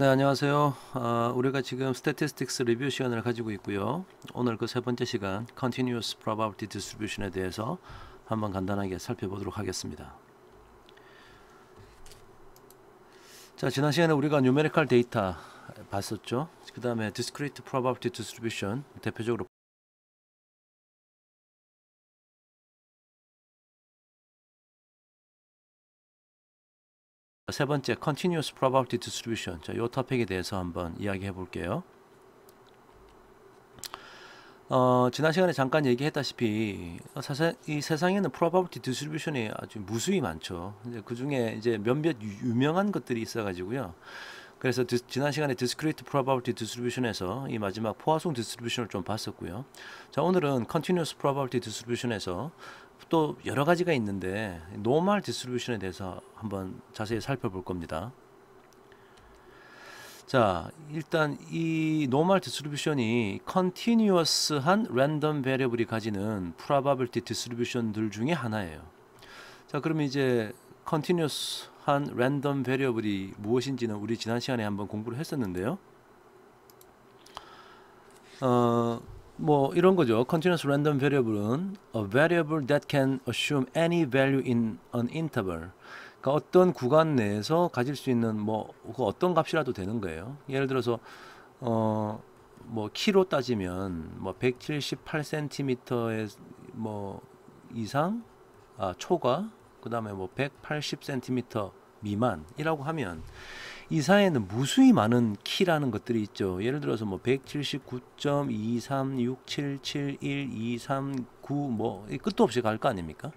네, 안녕하세요. 우리가 지금 Statistics 리뷰 시간을 가지고 있고요. 오늘 그 세 번째 시간 Continuous Probability Distribution에 대해서 한번 간단하게 살펴보도록 하겠습니다. 자, 지난 시간에 우리가 Numerical 데이터 봤었죠. 그 다음에 Discrete Probability Distribution, 대표적으로 세 번째 Continuous Probability Distribution, 자, 이 토픽에 대해서 한번 이야기해 볼게요. 지난 시간에 잠깐 얘기했다시피 이 세상에는 probability distribution이 아주 무수히 많죠. 이제 그 중에 이제 몇몇 유명한 것들이 있어가지고요. 그래서 지난 시간에 discrete probability distribution에서 이 마지막 포화송 distribution을 좀 봤었고요. 자, 오늘은 continuous probability distribution에서 또 여러 가지가 있는데 normal distribution에 대해서 한번 자세히 살펴볼 겁니다. 자, 일단 이 normal distribution이 continuous한 random variable이 가지는 probability distribution들 중에 하나예요. 자, 그러면 이제 continuous한 random variable이 무엇인지는 우리 지난 시간에 한번 공부를 했었는데요. 뭐 이런 거죠. Continuous random variable은 a variable that can assume any value in an interval. 그러니까 어떤 구간 내에서 가질 수 있는 뭐 어떤 값이라도 되는 거예요. 예를 들어서 뭐 키로 따지면 뭐 178cm의 뭐 이상 초과, 그다음에 뭐 180cm 미만이라고 하면 이 사이에는 무수히 많은 키라는 것들이 있죠. 예를 들어서 뭐 179.236771239 뭐 끝도 없이 갈 거 아닙니까?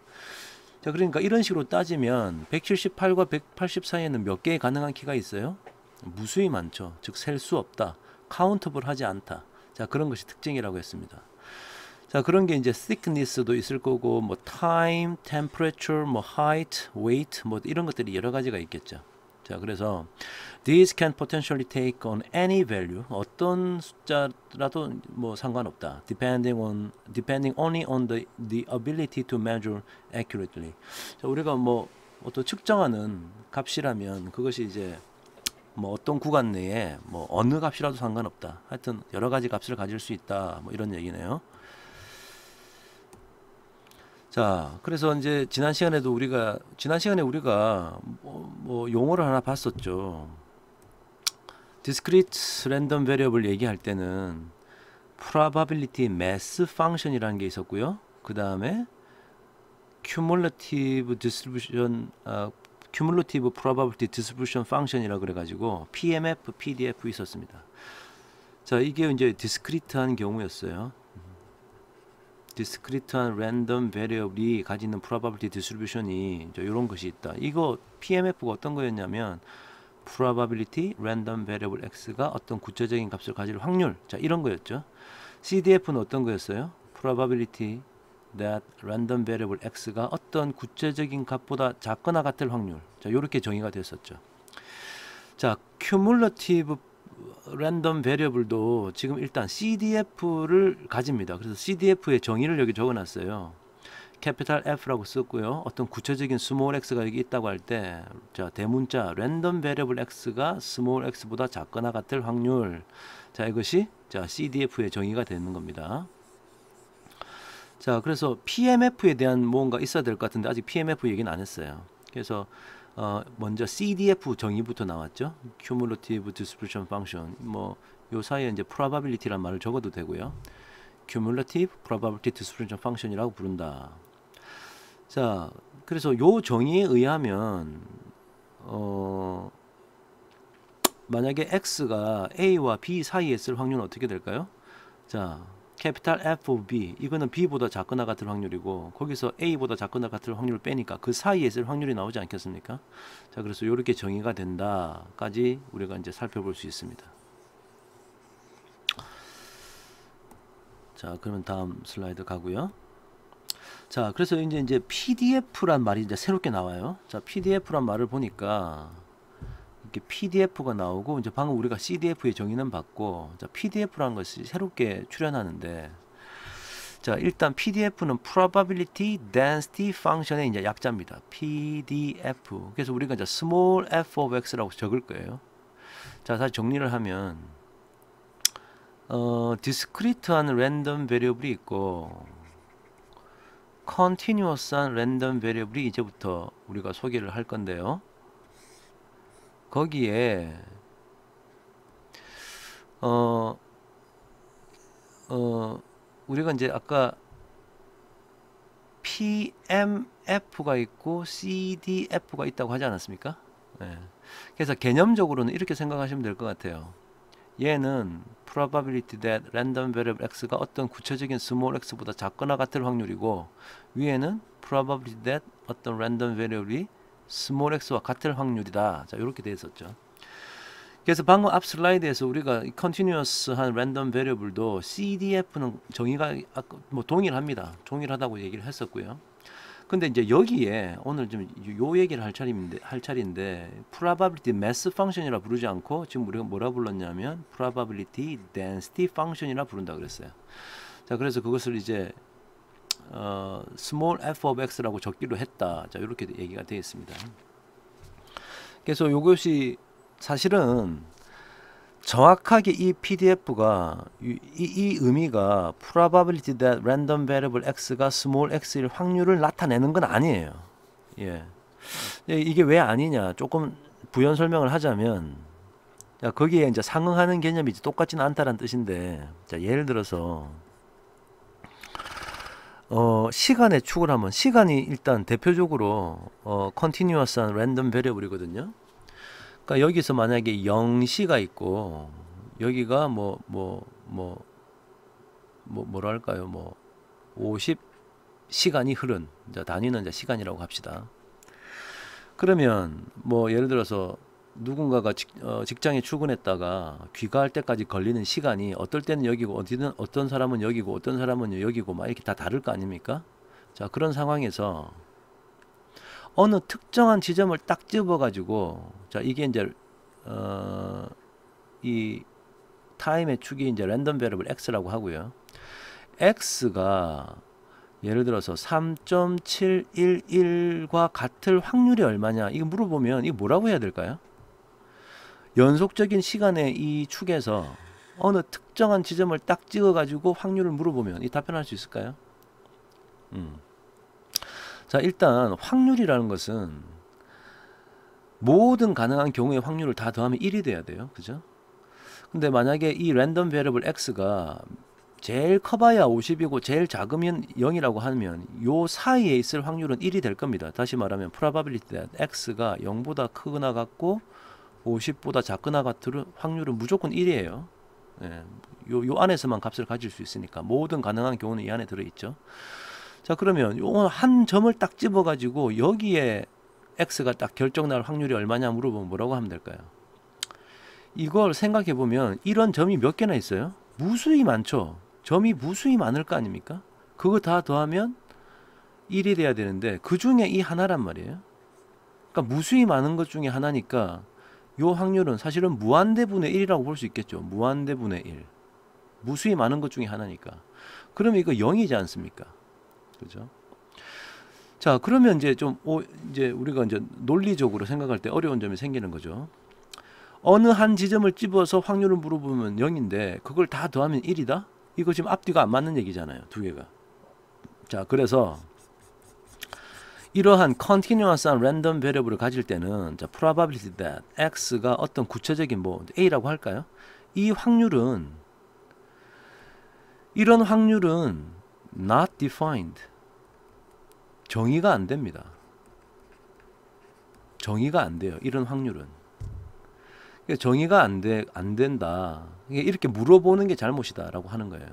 자, 그러니까 이런 식으로 따지면 178과 180 사이에는 몇 개의 가능한 키가 있어요? 무수히 많죠. 즉 셀 수 없다. 카운터블 하지 않다. 자, 그런 것이 특징이라고 했습니다. 자, 그런 게 이제 thickness도 있을 거고 뭐 time, temperature, 뭐 height, weight 뭐 이런 것들이 여러 가지가 있겠죠. 자, 그래서 these can potentially take on any value, 어떤 숫자라도 뭐 상관없다. depending only on the ability to measure accurately. 자, 우리가 뭐 어떤 측정하는 값이라면 그것이 이제 뭐 어떤 구간 내에 뭐 어느 값이라도 상관없다. 하여튼 여러 가지 값을 가질 수 있다. 뭐 이런 얘기네요. 자, 그래서 이제 지난 시간에 우리가 뭐 용어를 하나 봤었죠. discrete random variable 얘기할 때는 probability mass function이라는 게 있었고요. 그 다음에 cumulative probability distribution function이라 그래가지고 PMF, PDF 있었습니다. 자, 이게 이제 discrete한 경우였어요. discrete한 random variable이 가지는 probability distribution이 이런 것이 있다. 이거 PMF가 어떤 거였냐면 probability random variable x가 어떤 구체적인 값을 가질 확률. 자, 이런 거였죠. CDF는 어떤 거였어요? probability that random variable x가 어떤 구체적인 값보다 작거나 같을 확률. 자, 이렇게 정의가 됐었죠. 자, cumulative random variable도 지금 일단 CDF를 가집니다. 그래서 CDF의 정의를 여기 적어놨어요. 캐피탈 F라고 썼고요. 어떤 구체적인 스몰 x가 여기 있다고 할 때, 자, 대문자 random variable x가 스몰 x보다 작거나 같을 확률. 자, 이것이 자 CDF의 정의가 되는 겁니다. 자, 그래서 PMF에 대한 뭔가 있어야 될 것 같은데 아직 PMF 얘기는 안 했어요. 그래서 먼저 CDF 정의부터 나왔죠. Cumulative Distribution Function. 뭐 요 사이에 이제 probability란 말을 적어도 되고요. Cumulative Probability Distribution Function이라고 부른다. 자, 그래서 요 정의에 의하면 만약에 x가 a와 b 사이에 있을 확률은 어떻게 될까요? 자, 캐피탈 F of B, 이거는 B보다 작거나 같을 확률이고 거기서 A보다 작거나 같을 확률을 빼니까 그 사이에 있을 확률이 나오지 않겠습니까? 자, 그래서 이렇게 정의가 된다까지 우리가 이제 살펴볼 수 있습니다. 자, 그러면 다음 슬라이드 가고요. 자, 그래서 이제 PDF란 말이 이제 새롭게 나와요. 자, PDF란 말을 보니까 이렇게 PDF가 나오고 이제 방금 우리가 CDF의 정의는 받고, 자, PDF라는 것이 새롭게 출현하는데, 자, 일단 PDF는 Probability Density Function의 이제 약자입니다. PDF. 그래서 우리가 이제 Small f of x라고 적을 거예요. 자, 다시 정리를 하면 디스크리트한 랜덤 베리어블이 있고 컨티뉴어스한 랜덤 베리어블이 이제부터 우리가 소개를 할 건데요. 거기에 우리가 이제 아까 PMF가 있고 CDF가 있다고 하지 않았습니까? 네. 그래서 개념적으로는 이렇게 생각하시면 될 것 같아요. 얘는 probability that random variable x가 어떤 구체적인 small x보다 작거나 같을 확률이고, 위에는 probability that 어떤 random variable이 small x와 같을 확률이다. 자, 이렇게 되어 있었죠. 그래서 방금 앞 슬라이드에서 우리가 continuous한 random variable도 CDF는 정의가 뭐 동일합니다. 동일하다고 얘기를 했었고요. 근데 이제 여기에 오늘 좀 요 얘기를 할 차례인데 probability mass function이라 부르지 않고 지금 우리가 뭐라 불렀냐면 probability density function이라 부른다 그랬어요. 자, 그래서 그것을 이제 small f of x라고 적기로 했다. 자, 이렇게 얘기가 되어 있습니다. 그래서 이것이 사실은 정확하게 이 PDF가 이 의미가 probability that random variable x가 small x일 확률을 나타내는 건 아니에요. 예. 이게 왜 아니냐? 조금 부연 설명을 하자면, 자, 거기에 이제 상응하는 개념이 똑같지는 않다는 뜻인데, 자, 예를 들어서 시간의 축을 하면, 시간이 일단 대표적으로 continuous한 random variable이거든요. 그러니까 여기서 만약에 0시가 있고 여기가 뭐랄까요, 50시간이 흐른, 자, 단위는 이제 시간이라고 합시다. 그러면 뭐 예를 들어서 누군가가 직장에 출근했다가 귀가할 때까지 걸리는 시간이 어떨 때는 여기고 어떤 사람은 여기고 어떤 사람은 여기고 막 이렇게 다 다를 거 아닙니까? 자, 그런 상황에서 어느 특정한 지점을 딱 집어가지고, 자, 이게 이제 이 타임의 축이 이제 랜덤 베리어블 x라고 하고요. x가 예를 들어서 3.711과 같을 확률이 얼마냐, 이거 물어보면 이거 뭐라고 해야 될까요? 연속적인 시간의 이 축에서 어느 특정한 지점을 딱 찍어가지고 확률을 물어보면 이 답변할 수 있을까요? 자, 일단 확률이라는 것은 모든 가능한 경우의 확률을 다 더하면 1이 돼야 돼요. 그죠? 근데 만약에 이 랜덤 베리어블 x가 제일 커봐야 50이고 제일 작으면 0이라고 하면 요 사이에 있을 확률은 1이 될 겁니다. 다시 말하면 probability that x가 0보다 크거나 같고 50보다 작거나 같을 확률은 무조건 1이에요. 예, 요 안에서만 값을 가질 수 있으니까 모든 가능한 경우는 이 안에 들어있죠. 자, 그러면 요 한 점을 딱 집어가지고 여기에 x가 딱 결정날 확률이 얼마냐 물어보면 뭐라고 하면 될까요? 이걸 생각해보면 이런 점이 몇 개나 있어요? 무수히 많죠. 점이 무수히 많을 거 아닙니까? 그거 다 더하면 1이 돼야 되는데 그 중에 이 하나란 말이에요. 그러니까 무수히 많은 것 중에 하나니까 요 확률은 사실은 무한대분의 1이라고 볼 수 있겠죠. 무한대분의 1. 무수히 많은 것 중에 하나니까. 그러면 이거 0이지 않습니까? 그죠? 자, 그러면 이제 이제 우리가 이제 논리적으로 생각할 때 어려운 점이 생기는 거죠. 어느 한 지점을 집어서 확률을 물어보면 0인데 그걸 다 더하면 1이다? 이거 지금 앞뒤가 안 맞는 얘기잖아요. 두 개가. 자, 그래서 이러한 continuous한 random variable을 가질 때는, 자, probability that x가 어떤 구체적인 뭐 a라고 할까요? 이런 확률은 not defined, 정의가 안 됩니다. 정의가 안 돼요. 이런 확률은. 정의가 안 된다. 이렇게 물어보는 게 잘못이다라고 하는 거예요.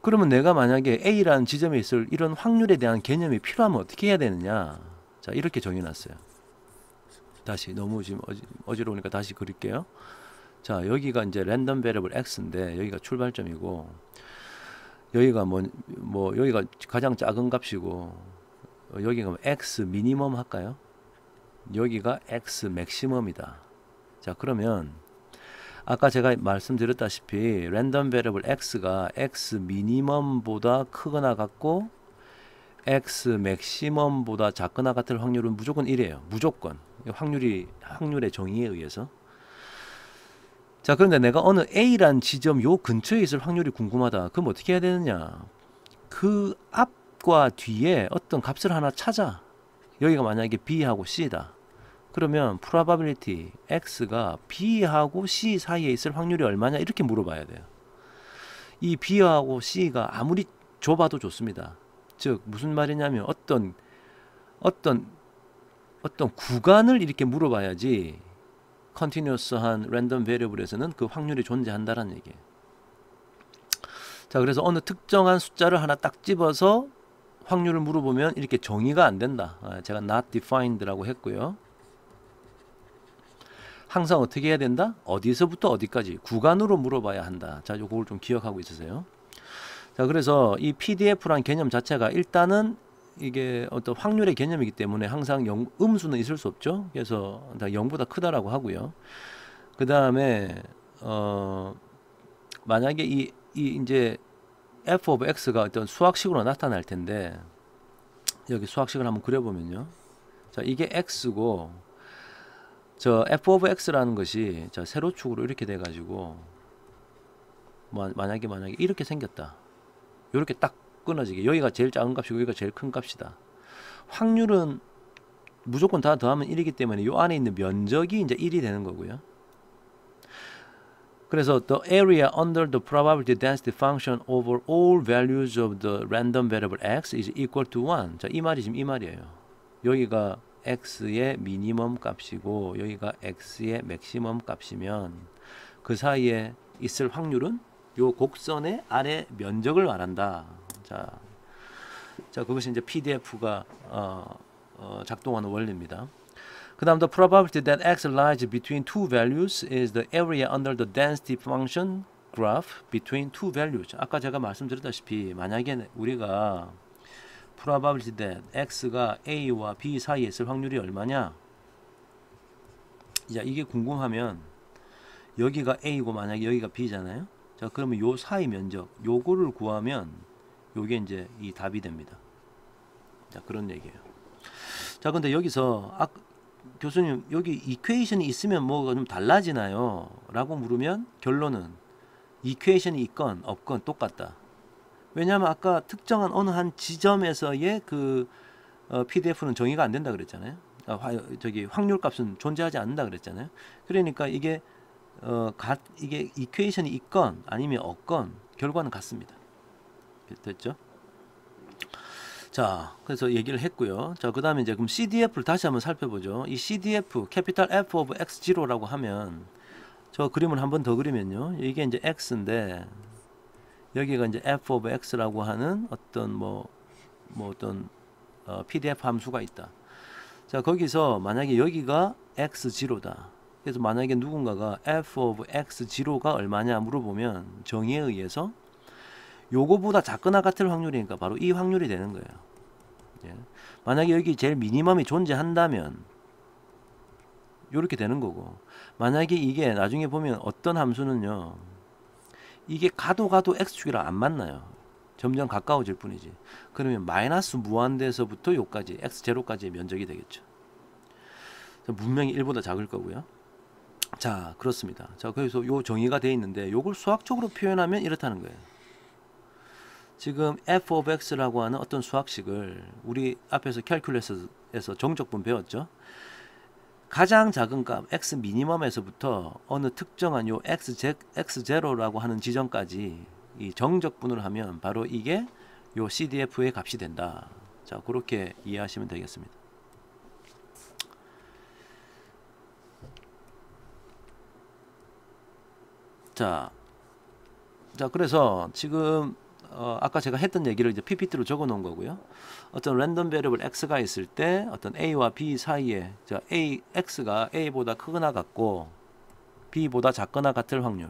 그러면 내가 만약에 A라는 지점에 있을 이런 확률에 대한 개념이 필요하면 어떻게 해야 되느냐? 자, 이렇게 정해놨어요. 다시 너무 지금 어지러우니까 다시 그릴게요. 자, 여기가 이제 랜덤 베리어블 x인데 여기가 출발점이고 여기가 여기가 가장 작은 값이고 여기가 x 미니멈 할까요? 여기가 x 맥시멈이다. 자, 그러면 아까 제가 말씀드렸다시피 랜덤 베리어블 x가 x 미니멈보다 크거나 같고 x 맥시멈보다 작거나 같을 확률은 무조건 1이에요. 무조건. 확률의 정의에 의해서. 자, 그런데 내가 어느 A란 지점 요 근처에 있을 확률이 궁금하다. 그럼 어떻게 해야 되느냐? 그 앞과 뒤에 어떤 값을 하나 찾아. 여기가 만약에 B하고 C다. 그러면 probability X가 B하고 C 사이에 있을 확률이 얼마냐 이렇게 물어봐야 돼요. 이 B하고 C가 아무리 좁아도 좋습니다. 즉 무슨 말이냐면 어떤 구간을 이렇게 물어봐야지 continuous한 랜덤 베리어블에서는 그 확률이 존재한다라는 얘기예요. 자, 그래서 어느 특정한 숫자를 하나 딱 집어서 확률을 물어보면 이렇게 정의가 안 된다. 제가 not defined라고 했고요. 항상 어떻게 해야 된다? 어디서부터 어디까지 구간으로 물어봐야 한다. 자, 요걸 좀 기억하고 있으세요. 자, 그래서 이 PDF란 개념 자체가 일단은 이게 어떤 확률의 개념이기 때문에 항상 음수는 있을 수 없죠. 그래서 다 0보다 크다라고 하고요. 그 다음에 만약에 이 이제 f of x가 어떤 수학식으로 나타날 텐데 여기 수학식을 한번 그려보면요. 자, 이게 x고 저 f of x라는 것이 자 세로축으로 이렇게 돼가지고 만약에 이렇게 생겼다. 이렇게 딱 끊어지게 여기가 제일 작은 값이고 여기가 제일 큰 값이다. 확률은 무조건 다 더하면 1이기 때문에 이 안에 있는 면적이 이제 1이 되는 거고요. 그래서 the area under the probability density function over all values of the random variable x is equal to 1. 자, 이 말이 지금 이 말이에요. 여기가 x의 미니멈 값이고 여기가 x의 맥시멈 값이면 그 사이에 있을 확률은 요 곡선의 아래 면적을 말한다. 자, 그것이 이제 PDF가 작동하는 원리입니다. 그 다음 the probability that x lies between two values is the area under the density function graph between two values. 아까 제가 말씀드렸다시피 만약에 우리가 probability that x가 a와 b 사이에 있을 확률이 얼마냐? 자, 이게 궁금하면 여기가 a고 만약에 여기가 b잖아요. 자, 그러면 요 사이 면적 요거를 구하면 요게 이제 이 답이 됩니다. 자, 그런 얘기예요. 자, 근데 여기서 교수님 여기 이퀘이션이 있으면 뭐가 좀 달라지나요? 라고 물으면 결론은 이퀘이션이 있건 없건 똑같다. 왜냐하면 아까 특정한 어느 한 지점에서의 그 PDF는 정의가 안 된다 그랬잖아요. 저기 확률 값은 존재하지 않는다 그랬잖아요. 그러니까 이게 이게 이퀘이션이 있건 아니면 없건 결과는 같습니다. 됐죠? 자, 그래서 얘기를 했고요. 자, 그 다음에 이제 그럼 CDF를 다시 한번 살펴보죠. 이 CDF, 캐피탈 F of X0라고 하면 저 그림을 한번 더 그리면요. 이게 이제 X인데 여기가 이제 F of X라고 하는 어떤 어떤 PDF 함수가 있다. 자, 거기서 만약에 여기가 X0다. 그래서 만약에 누군가가 F of X0가 얼마냐 물어보면 정의에 의해서 요거보다 작거나 같을 확률이니까 바로 이 확률이 되는 거예요. 예. 만약에 여기 제일 미니멈이 존재한다면 요렇게 되는 거고, 만약에 이게 나중에 보면 어떤 함수는요 이게 가도 x축이랑 안 만나요. 점점 가까워질 뿐이지. 그러면 마이너스 무한대에서부터 요까지 x0까지의 면적이 되겠죠. 분명히 1보다 작을 거고요. 자, 그렇습니다. 자, 그래서 요 정의가 돼 있는데 요걸 수학적으로 표현하면 이렇다는 거예요. 지금 f of x라고 하는 어떤 수학식을 우리 앞에서 캘큘러스에서 정적분 배웠죠. 가장 작은 값 x 미니멈에서부터 어느 특정한 요 x0라고 하는 지점까지 이 정적분을 하면 바로 이게 요 CDF의 값이 된다. 자, 그렇게 이해하시면 되겠습니다. 자, 그래서 지금 아까 제가 했던 얘기를 이제 PPT로 적어 놓은 거고요. 어떤 랜덤 베리어블 x가 있을 때 어떤 a와 b 사이에 x가 a보다 크거나 같고 b보다 작거나 같을 확률,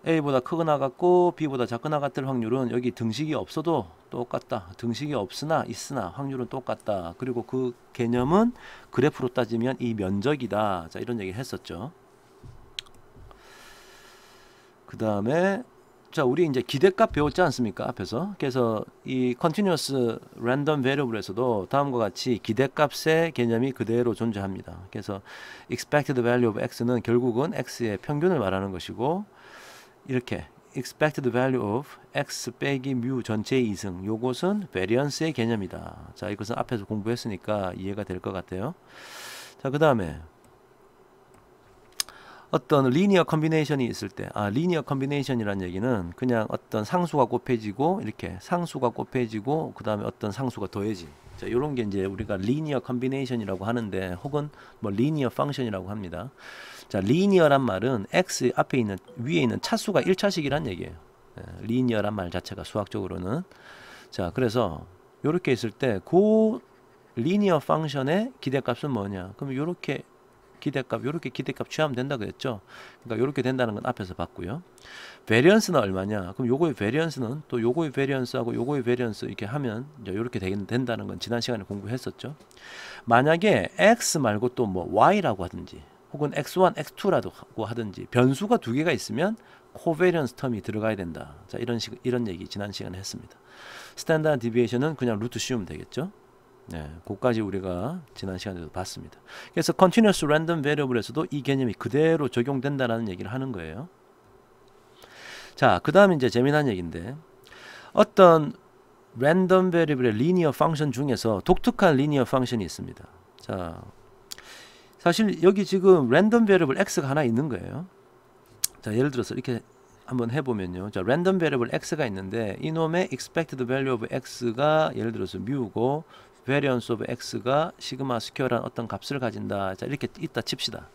a보다 크거나 같고 b보다 작거나 같을 확률은 여기 등식이 없어도 똑같다. 등식이 없으나 있으나 확률은 똑같다. 그리고 그 개념은 그래프로 따지면 이 면적이다. 자, 이런 얘기 했었죠. 그 다음에 자, 우리 이제 기대값 배웠지 않습니까? 앞에서. 그래서 이 continuous random variable에서도 다음과 같이 기대값의 개념이 그대로 존재합니다. 그래서 expected value of x는 결국은 x의 평균을 말하는 것이고, 이렇게 expected value of x 빼기 mu 전체의 이승, 요것은 variance의 개념이다. 자, 이것은 앞에서 공부했으니까 이해가 될 것 같아요. 자, 그 다음에 어떤 리니어 컨비네이션이 있을 때, 리니어 컨비네이션이라는 얘기는 그냥 어떤 상수가 곱해지고, 이렇게 상수가 곱해지고, 그 다음에 어떤 상수가 더해진, 자, 요런 게 이제 우리가 리니어 컨비네이션이라고 하는데, 혹은 뭐 리니어 펑션이라고 합니다. 자, 리니어란 말은 x 앞에 있는, 위에 있는 차수가 1차식이란 얘기예요. 리니어란 말 자체가 수학적으로는. 자, 그래서 요렇게 있을 때 그 리니어 펑션의 기대값은 뭐냐? 그럼 요렇게 기대값, 요렇게 기대값 취하면 된다 그랬죠. 그러니까 요렇게 된다는 건 앞에서 봤고요. 베리언스는 얼마냐? 그럼 요거의 베리언스는 또 요거의 베리언스하고 요거의 베리언스 이렇게 하면 이제 요렇게 된다는 건 지난 시간에 공부했었죠. 만약에 x 말고 또 뭐 y라고 하든지, 혹은 x1, x2라고 하든지 변수가 두 개가 있으면 코베리언스 텀이 들어가야 된다. 자, 이런 얘기 지난 시간에 했습니다. 스탠다드 디비에이션은 그냥 루트 씌우면 되겠죠. 네, 그까지 우리가 지난 시간에도 봤습니다. 그래서 continuous random variable에서도 이 개념이 그대로 적용된다는 얘기를 하는 거예요. 자, 그 다음에 이제 재미난 얘기인데, 어떤 random variable의 linear function 중에서 독특한 linear function이 있습니다. 자, 사실 여기 지금 random variable x가 하나 있는 거예요. 자, 예를 들어서 이렇게 한번 해보면요. 자, random variable x가 있는데, 이놈의 expected value of x가 예를 들어서 mu고, variance of x가 시그마 스퀘어라는 어떤 값을 가진다. 자, 이렇게 있다 칩시다.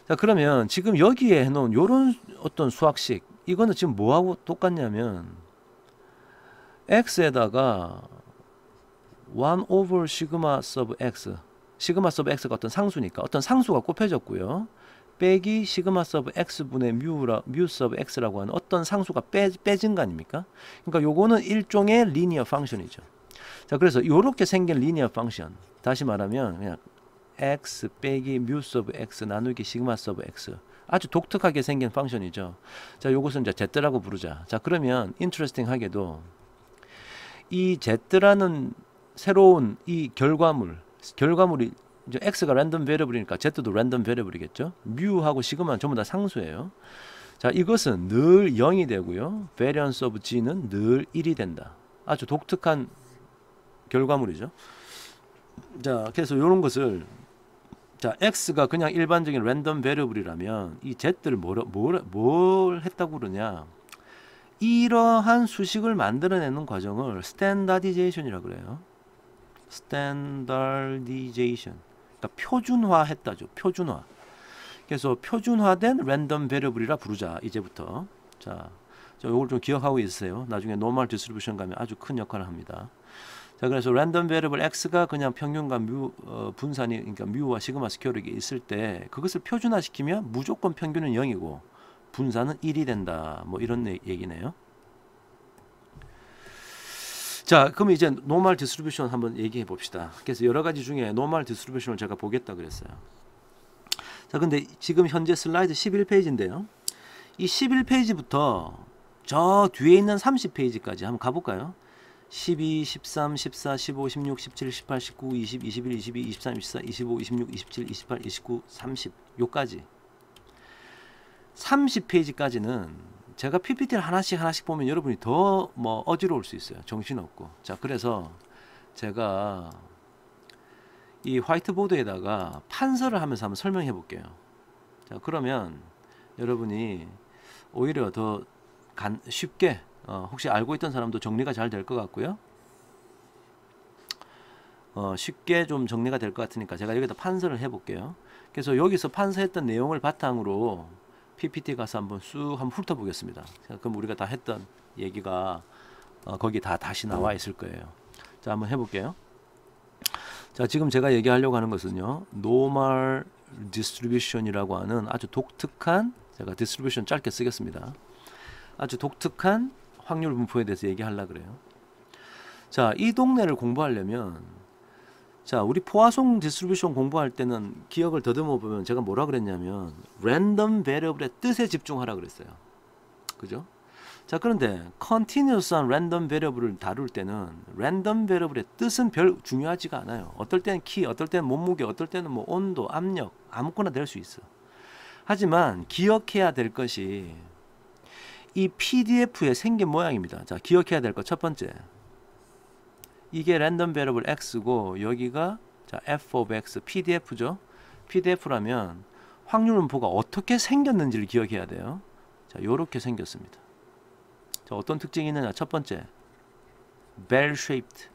자, 그러면 지금 여기에 해놓은 요런 어떤 수학식, 이거는 지금 뭐하고 똑같냐면 x에다가 1 over 시그마 sub x, 시그마 sub x가 어떤 상수니까 어떤 상수가 곱해졌고요. 빼기 시그마 sub x분의 mu sub x라고 하는 어떤 상수가 빼진 거 아닙니까? 그러니까 요거는 일종의 리니어 펑션이죠. 자, 그래서 요렇게 생긴 리니어 펑션, 다시 말하면 그냥 x 빼기 mu sub x 나누기 시그마 sub x, 아주 독특하게 생긴 펑션이죠. 자, 요것은 이제 z라고 부르자. 자, 그러면 인트레스팅하게도 이 z라는 새로운 이 결과물이 이제 x가 랜덤 베리어블이니까 z도 랜덤 베리어블이겠죠. mu하고 시그마는 전부 다 상수예요. 자, 이것은 늘 0이 되고요. variance of g는 늘 1이 된다. 아주 독특한 결과물이죠. 자, 그래서 이런 것을, 자, x가 그냥 일반적인 랜덤 베리어블이라면 이 z를 뭘 했다고 그러냐? 이러한 수식을 만들어내는 과정을 스탠다디제이션이라고 그래요. 스탠다디제이션. 그러니까 표준화했다죠. 표준화. 그래서 표준화된 랜덤 베리어블이라 부르자. 이제부터. 자, 이걸 좀 기억하고 있으세요. 나중에 노멀 디스트리뷰션 가면 아주 큰 역할을 합니다. 자, 그래서 랜덤 베리어블 x가 그냥 평균과 분산이, 그러니까 mu와 시그마 스퀘어가 있을 때 그것을 표준화시키면 무조건 평균은 0이고 분산은 1이 된다. 뭐 이런 얘기네요. 자, 그럼 이제 노멀 디스트리뷰션 한번 얘기해 봅시다. 그래서 여러 가지 중에 노멀 디스트리뷰션을 제가 보겠다 그랬어요. 자, 근데 지금 현재 슬라이드 11페이지인데요. 이 11페이지부터 저 뒤에 있는 30페이지까지 한번 가볼까요? 12, 13, 14, 15, 16, 17, 18, 19, 20, 21, 22, 23, 24, 25, 26, 27, 28, 29, 30 요까지 30페이지까지는 제가 PPT를 하나씩 보면 여러분이 더 뭐 어지러울 수 있어요. 정신없고. 자, 그래서 제가 이 화이트보드에다가 판서를 하면서 한번 설명해 볼게요. 자, 그러면 여러분이 오히려 더 쉽게 혹시 알고 있던 사람도 정리가 잘 될 것 같고요. 쉽게 좀 정리가 될 것 같으니까 제가 여기다 판서를 해 볼게요. 그래서 여기서 판서했던 내용을 바탕으로 PPT 가서 한번 한번 훑어보겠습니다. 그럼 우리가 다 했던 얘기가 거기 다시 나와 있을 거예요. 자, 한번 해볼게요. 자, 지금 제가 얘기하려고 하는 것은요, 노멀 디스트리뷰션이라고 하는 아주 독특한, 제가 디스트리뷰션 짧게 쓰겠습니다. 아주 독특한 확률 분포에 대해서 얘기하려고 그래요. 자, 이 동네를 공부하려면, 자, 우리 포화송 디스트리뷰션 공부할 때는 기억을 더듬어 보면 제가 뭐라 그랬냐면 랜덤 베리어블의 뜻에 집중하라 그랬어요. 그죠? 자, 그런데 continuous한 랜덤 베리어블을 다룰 때는 랜덤 베리어블의 뜻은 별 중요하지가 않아요. 어떨 때는 키, 어떨 때는 몸무게, 어떨 때는 뭐 온도, 압력 아무거나 될 수 있어. 하지만 기억해야 될 것이 이 PDF의 생긴 모양입니다. 자, 기억해야 될 것 첫 번째, 이게 랜덤 베리어블 x고 여기가 자 f of x PDF죠. PDF라면 확률 분포가 어떻게 생겼는지를 기억해야 돼요. 자, 요렇게 생겼습니다. 자, 어떤 특징이 있느냐? 첫 번째, bell shaped,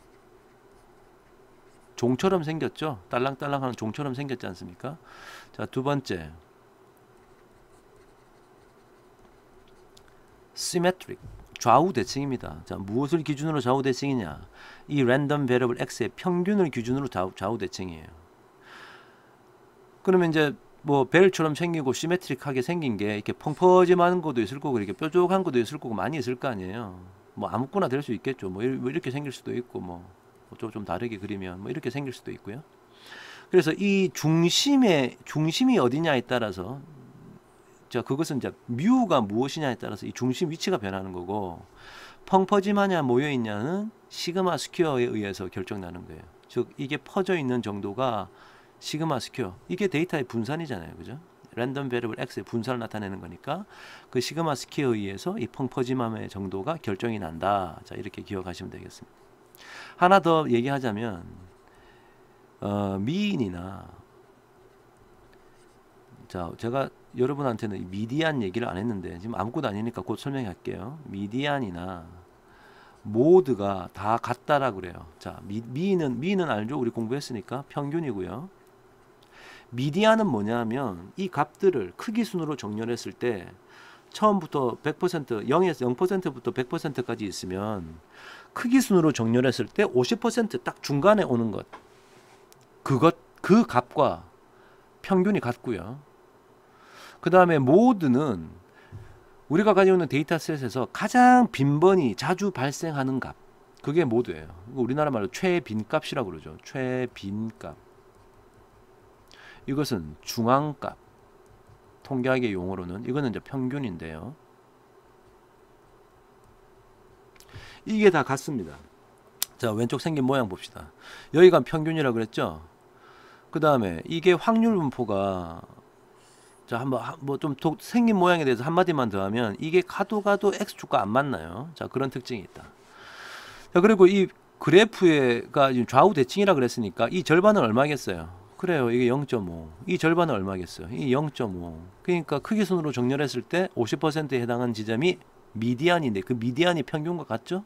종처럼 생겼죠. 딸랑딸랑하는 종처럼 생겼지 않습니까? 자, 두 번째, symmetric, 좌우 대칭입니다. 자, 무엇을 기준으로 좌우 대칭이냐? 이 랜덤 베리어블 x의 평균을 기준으로 좌우 대칭이에요. 그러면 이제 뭐 벨처럼 생기고 시메트릭하게 생긴 게 이렇게 펑퍼짐한 것도 있을 거고 이렇게 뾰족한 것도 있을 거고 많이 있을 거 아니에요. 뭐 아무거나 될 수 있겠죠. 뭐 이렇게 생길 수도 있고 뭐 좀 다르게 그리면 뭐 이렇게 생길 수도 있고요. 그래서 이 중심이 어디냐에 따라서 자, 그것은 이제 뮤가 무엇이냐에 따라서 이 중심 위치가 변하는 거고, 펑퍼짐하냐 모여 있냐는 시그마 스퀘어에 의해서 결정나는 거예요. 즉 이게 퍼져 있는 정도가 시그마 스퀘어, 이게 데이터의 분산이잖아요, 그죠? 랜덤 베리어블 x의 분산을 나타내는 거니까 그 시그마 스퀘어에 의해서 이 펑퍼짐함의 정도가 결정이 난다. 자, 이렇게 기억하시면 되겠습니다. 하나 더 얘기하자면 미인이나, 자, 제가 여러분한테는 미디안 얘기를 안 했는데 지금 아무것도 아니니까 곧 설명할게요. 미디안이나 모드가 다 같다라 그래요. 자, 미는 알죠? 우리 공부했으니까 평균이고요. 미디안은 뭐냐면 이 값들을 크기 순으로 정렬했을 때 처음부터 100%, 0에서 0%부터 100%까지 있으면 크기 순으로 정렬했을 때 50% 딱 중간에 오는 것, 그 값과 평균이 같고요. 그 다음에 모드는 우리가 가지고 있는 데이터셋에서 가장 빈번히 자주 발생하는 값, 그게 모드예요. 우리나라 말로 최빈값이라고 그러죠. 최빈값. 이것은 중앙값, 통계학의 용어로는 이거는 이제 평균인데요. 이게 다 같습니다. 자, 왼쪽 생긴 모양 봅시다. 여기가 평균이라고 그랬죠. 그 다음에 이게 확률 분포가, 자, 한번 뭐 좀 생긴 모양에 대해서 한마디만 더 하면 이게 가도 x축과 안 맞나요? 자, 그런 특징이 있다. 자, 그리고 이 그래프가 좌우 대칭이라 그랬으니까 이 절반은 얼마겠어요? 그래요, 이게 0.5. 이 절반은 얼마겠어요? 이 0.5. 그러니까 크기순으로 정렬했을 때 50%에 해당하는 지점이 미디안인데 그 미디안이 평균과 같죠?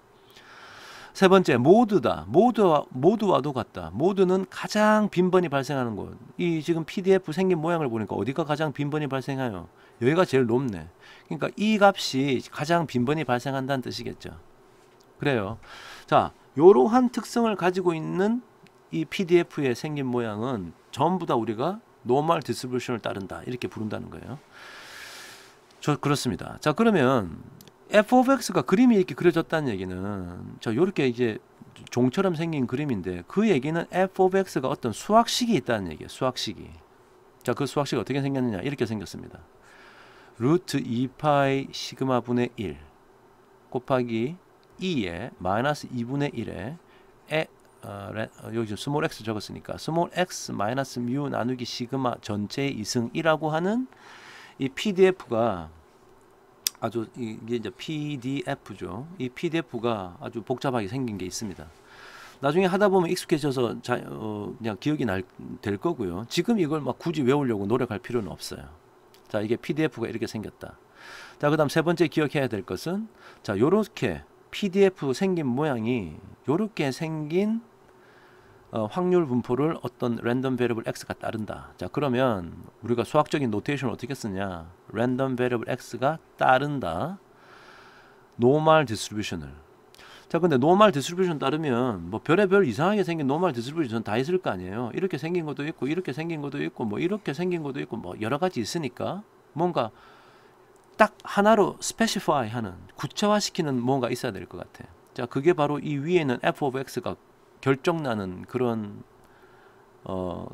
세 번째, 모드다. 모드와도 같다. 모드는 가장 빈번히 발생하는 곳. 이 지금 PDF 생긴 모양을 보니까 어디가 가장 빈번히 발생해요? 여기가 제일 높네. 그러니까 이 값이 가장 빈번히 발생한다는 뜻이겠죠. 그래요. 자, 이러한 특성을 가지고 있는 이 PDF의 생긴 모양은 전부 다 우리가 노멀 디스트리뷰션을 따른다, 이렇게 부른다는 거예요. 그렇습니다. 자, 그러면 f of x가 그림이 이렇게 그려졌다는 얘기는, 자, 요렇게 이제 종처럼 생긴 그림인데 그 얘기는 f of x가 어떤 수학식이 있다는 얘기예요. 수학식이. 자, 그 수학식이 어떻게 생겼느냐, 이렇게 생겼습니다. 루트 2파이 시그마 분의 1 곱하기 2에 마이너스 2분의 1에 여기 스몰 x 적었으니까 스몰 x 마이너스 뮤 나누기 시그마 전체의 이승이라고 하는 이 PDF가 아주, 이게 이제 PDF죠. 이 PDF가 아주 복잡하게 생긴 게 있습니다. 나중에 하다 보면 익숙해져서 그냥 기억이 될 거고요. 지금 이걸 막 굳이 외우려고 노력할 필요는 없어요. 자, 이게 PDF가 이렇게 생겼다. 자, 그 다음 세 번째 기억해야 될 것은, 자, 요렇게 PDF 생긴 모양이 요렇게 생긴 확률 분포를 어떤 랜덤 베리어블 x가 따른다. 자, 그러면 우리가 수학적인 노테이션을 어떻게 쓰냐? 랜덤 베리어블 x가 따른다. 노멀 디스트리뷰션을. 자, 근데 노멀 디스트리뷰션 따르면 뭐 별의별 이상하게 생긴 노멀 디스트리뷰션 다 있을 거 아니에요. 이렇게 생긴 것도 있고 이렇게 생긴 것도 있고 뭐 이렇게 생긴 것도 있고 뭐 여러 가지 있으니까 뭔가 딱 하나로 스페시파이 하는, 구체화시키는 뭔가 있어야 될 것 같아. 자, 그게 바로 이 위에 있는 f of x가 결정나는 그런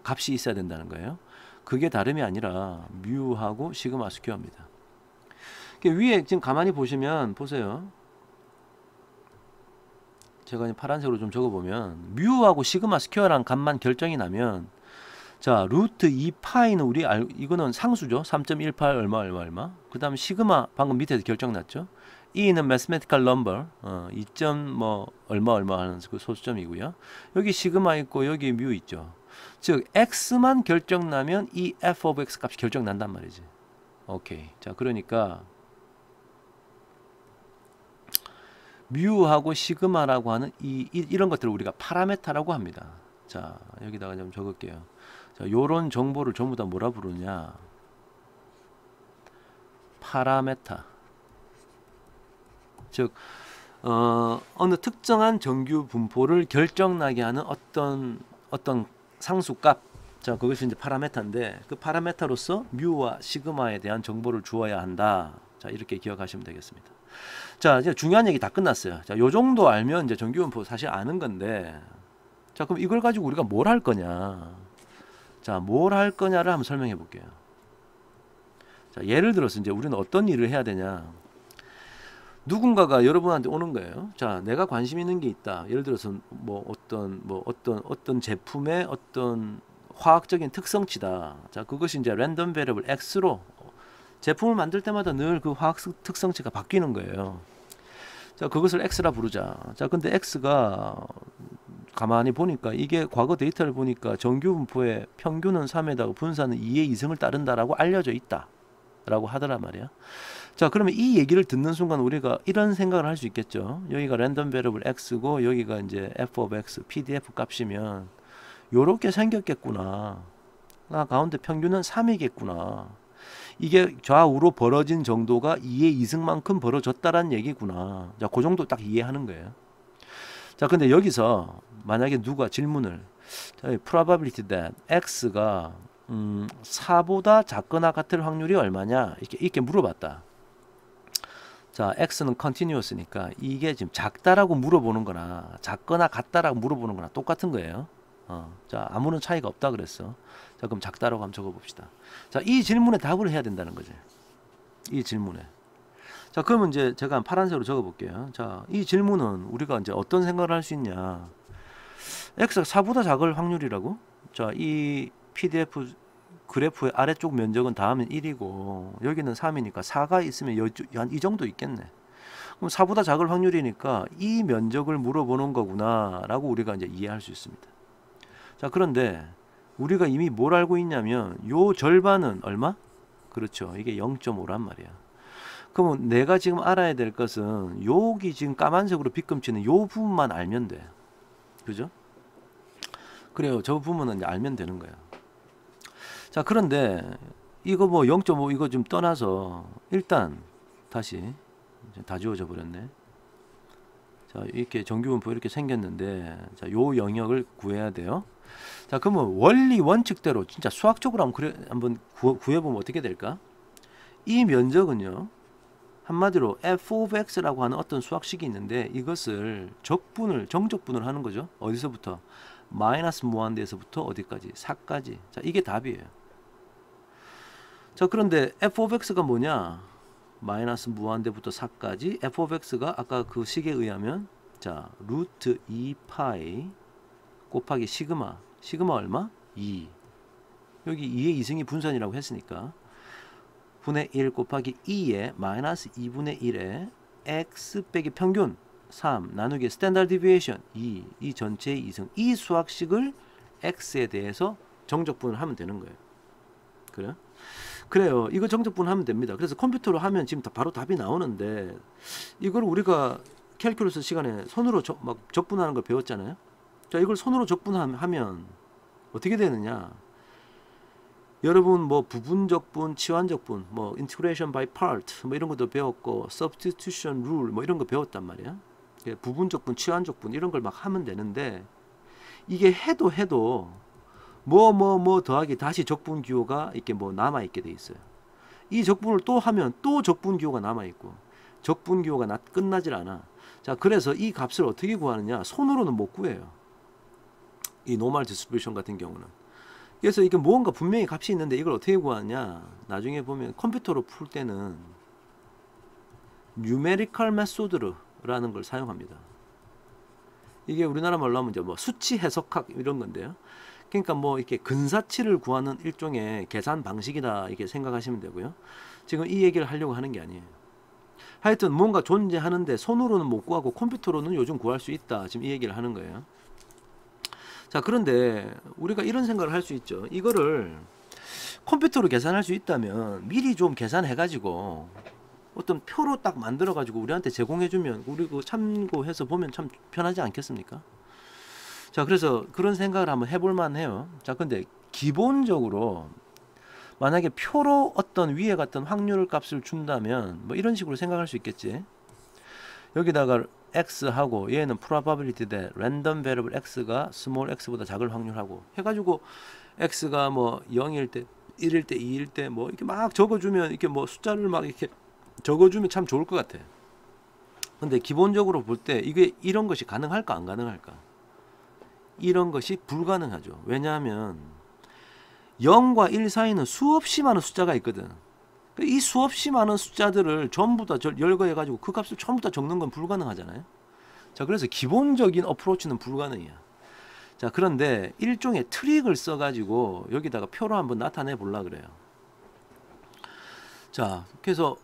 값이 있어야 된다는 거예요. 그게 다름이 아니라 뮤하고 시그마 스퀘어입니다. 위에 지금 가만히 보시면 보세요. 제가 파란색으로 좀 적어보면 뮤하고 시그마 스퀘어라는 값만 결정이 나면 자 루트 2파이는 우리 이거는 상수죠. 3.18 얼마 그 다음 시그마 방금 밑에서 결정났죠. E는 mathematical number 2점 뭐 얼마 하는 그 소수점이고요. 여기 시그마 있고 여기 뮤 있죠. 즉 x만 결정나면 이 f of x 값이 결정난단 말이지. 오케이. 자 그러니까 뮤하고 시그마라고 하는 이런 것들을 우리가 파라메타라고 합니다. 자 여기다가 좀 적을게요. 자 요런 정보를 전부 다 뭐라 부르냐, 파라메타. 즉 어느 특정한 정규 분포를 결정나게 하는 어떤 상수값, 자 그것이 이제 파라메타인데 그 파라메타로서 뮤와 시그마에 대한 정보를 주어야 한다. 자 이렇게 기억하시면 되겠습니다. 자 이제 중요한 얘기 다 끝났어요. 자 요 정도 알면 이제 정규 분포 사실 아는 건데, 자 그럼 이걸 가지고 우리가 뭘 할 거냐, 자 뭘 할 거냐를 한번 설명해 볼게요. 자 예를 들어서 이제 우리는 어떤 일을 해야 되냐, 누군가가 여러분한테 오는 거예요. 자, 내가 관심 있는 게 있다. 예를 들어서 어떤 제품의 어떤 화학적인 특성치다. 자, 그것이 이제 랜덤 베리어블 X로 제품을 만들 때마다 늘 그 화학 특성치가 바뀌는 거예요. 자, 그것을 X라 부르자. 자, 근데 X가 가만히 보니까 이게 과거 데이터를 보니까 정규 분포의 평균은 3에다가 분산은 2의 2승을 따른다라고 알려져 있다라고 하더란 말이야. 자 그러면 이 얘기를 듣는 순간 우리가 이런 생각을 할 수 있겠죠. 여기가 랜덤 베리어블 x고 여기가 이제 f of x pdf 값이면 요렇게 생겼겠구나. 가운데 평균은 3이겠구나. 이게 좌우로 벌어진 정도가 2의 2승만큼 벌어졌다란 얘기구나. 자, 그 정도 딱 이해하는 거예요. 자, 근데 여기서 만약에 누가 질문을 자, probability that x가 4보다 작거나 같을 확률이 얼마냐 이렇게 물어봤다. 자, x는 continuous니까 이게 지금 작다라고 물어보는 거나 작거나 같다라고 물어보는 거나 똑같은 거예요. 자, 아무런 차이가 없다 그랬어. 자, 그럼 작다라고 한번 적어봅시다. 자, 이 질문에 답을 해야 된다는 거지. 이 질문에. 자, 그러면 이제 제가 파란색으로 적어볼게요. 자, 이 질문은 우리가 이제 어떤 생각을 할 수 있냐. x가 4보다 작을 확률이라고? 자, 이 PDF 그래프의 아래쪽 면적은 다하면 1이고 여기는 3이니까 4가 있으면 한 이 정도 있겠네. 그럼 4보다 작을 확률이니까 이 면적을 물어보는 거구나 라고 우리가 이제 이해할 수 있습니다. 자, 그런데 우리가 이미 뭘 알고 있냐면 요 절반은 얼마? 그렇죠. 이게 0.5란 말이야. 그러면 내가 지금 알아야 될 것은 여기 지금 까만색으로 빗금치는 요 부분만 알면 돼. 그죠? 그래요. 저 부분은 이제 알면 되는 거야. 자, 그런데 이거 뭐 0.5 이거 좀 떠나서 일단 다시 다 지워져 버렸네. 자, 이렇게 정규분포 이렇게 생겼는데 자, 요 영역을 구해야 돼요. 자, 그러면 원리 원칙대로 진짜 수학적으로 한번 구해보면 어떻게 될까? 이 면적은요, 한마디로 f of x라고 하는 어떤 수학식이 있는데 이것을 정적분을 하는 거죠. 어디서부터? 마이너스 무한대에서부터 어디까지? 4까지. 자, 이게 답이에요. 자, 그런데 f of x가 뭐냐? 마이너스 무한대부터 4까지. f of x가 아까 그 식에 의하면 자, 루트 2파이 곱하기 시그마. 시그마 얼마? 2. 여기 2의 2승이 분산이라고 했으니까 분의 1 곱하기 2에 마이너스 2분의 1에 x 빼기 평균 3 나누기 스탠다드 디비에이션 2. 이 전체의 2승. 이 수학식을 x에 대해서 정적분을 하면 되는 거예요. 그래요? 그래요. 이거 정적분 하면 됩니다. 그래서 컴퓨터로 하면 지금 바로 답이 나오는데 이걸 우리가 캘큘러스 시간에 손으로 막 적분하는 걸 배웠잖아요. 자, 이걸 손으로 적분하면 어떻게 되느냐? 여러분 뭐 부분적분, 치환적분, 뭐 integration by part 뭐 이런 것도 배웠고 substitution rule 뭐 이런 거 배웠단 말이야. 부분적분, 치환적분 이런 걸 막 하면 되는데 이게 해도 뭐 더하기 다시 적분 기호가 이렇게 뭐 남아 있게 돼 있어요. 이 적분을 또 하면 또 적분 기호가 남아 있고 적분 기호가 끝나질 않아. 자, 그래서 이 값을 어떻게 구하느냐? 손으로는 못 구해요. 이 노멀 디스트리뷰션 같은 경우는. 그래서 이게 무언가 분명히 값이 있는데 이걸 어떻게 구하냐? 나중에 보면 컴퓨터로 풀 때는 numerical method라는 걸 사용합니다. 이게 우리나라 말로 하면 이제 뭐 수치 해석학 이런 건데요. 그러니까 뭐 이렇게 근사치를 구하는 일종의 계산 방식이다 이렇게 생각하시면 되고요. 지금 이 얘기를 하려고 하는 게 아니에요. 하여튼 뭔가 존재하는데 손으로는 못 구하고 컴퓨터로는 요즘 구할 수 있다. 지금 이 얘기를 하는 거예요. 자, 그런데 우리가 이런 생각을 할 수 있죠. 이거를 컴퓨터로 계산할 수 있다면 미리 좀 계산해가지고 어떤 표로 딱 만들어가지고 우리한테 제공해주면 우리 그 참고해서 보면 참 편하지 않겠습니까? 자, 그래서 그런 생각을 한번 해볼만 해요. 자, 근데 기본적으로 만약에 표로 어떤 위에 같은 확률 값을 준다면 뭐 이런 식으로 생각할 수 있겠지. 여기다가 x하고 얘는 probability 대 random variable x가 small x보다 작을 확률하고 해가지고 x가 뭐 0일 때 1일 때 2일 때 뭐 이렇게 막 적어주면 이렇게 뭐 숫자를 막 이렇게 적어주면 참 좋을 것 같아. 근데 기본적으로 볼 때 이게 이런 것이 가능할까 안 가능할까? 이런 것이 불가능하죠. 왜냐하면 0과 1 사이는 수없이 많은 숫자가 있거든. 이 수없이 많은 숫자들을 전부 다 열거해가지고 그 값을 전부 다 적는 건 불가능하잖아요. 자, 그래서 기본적인 어프로치는 불가능이야. 자, 그런데 일종의 트릭을 써가지고 여기다가 표로 한번 나타내 보려 그래요. 자, 그래서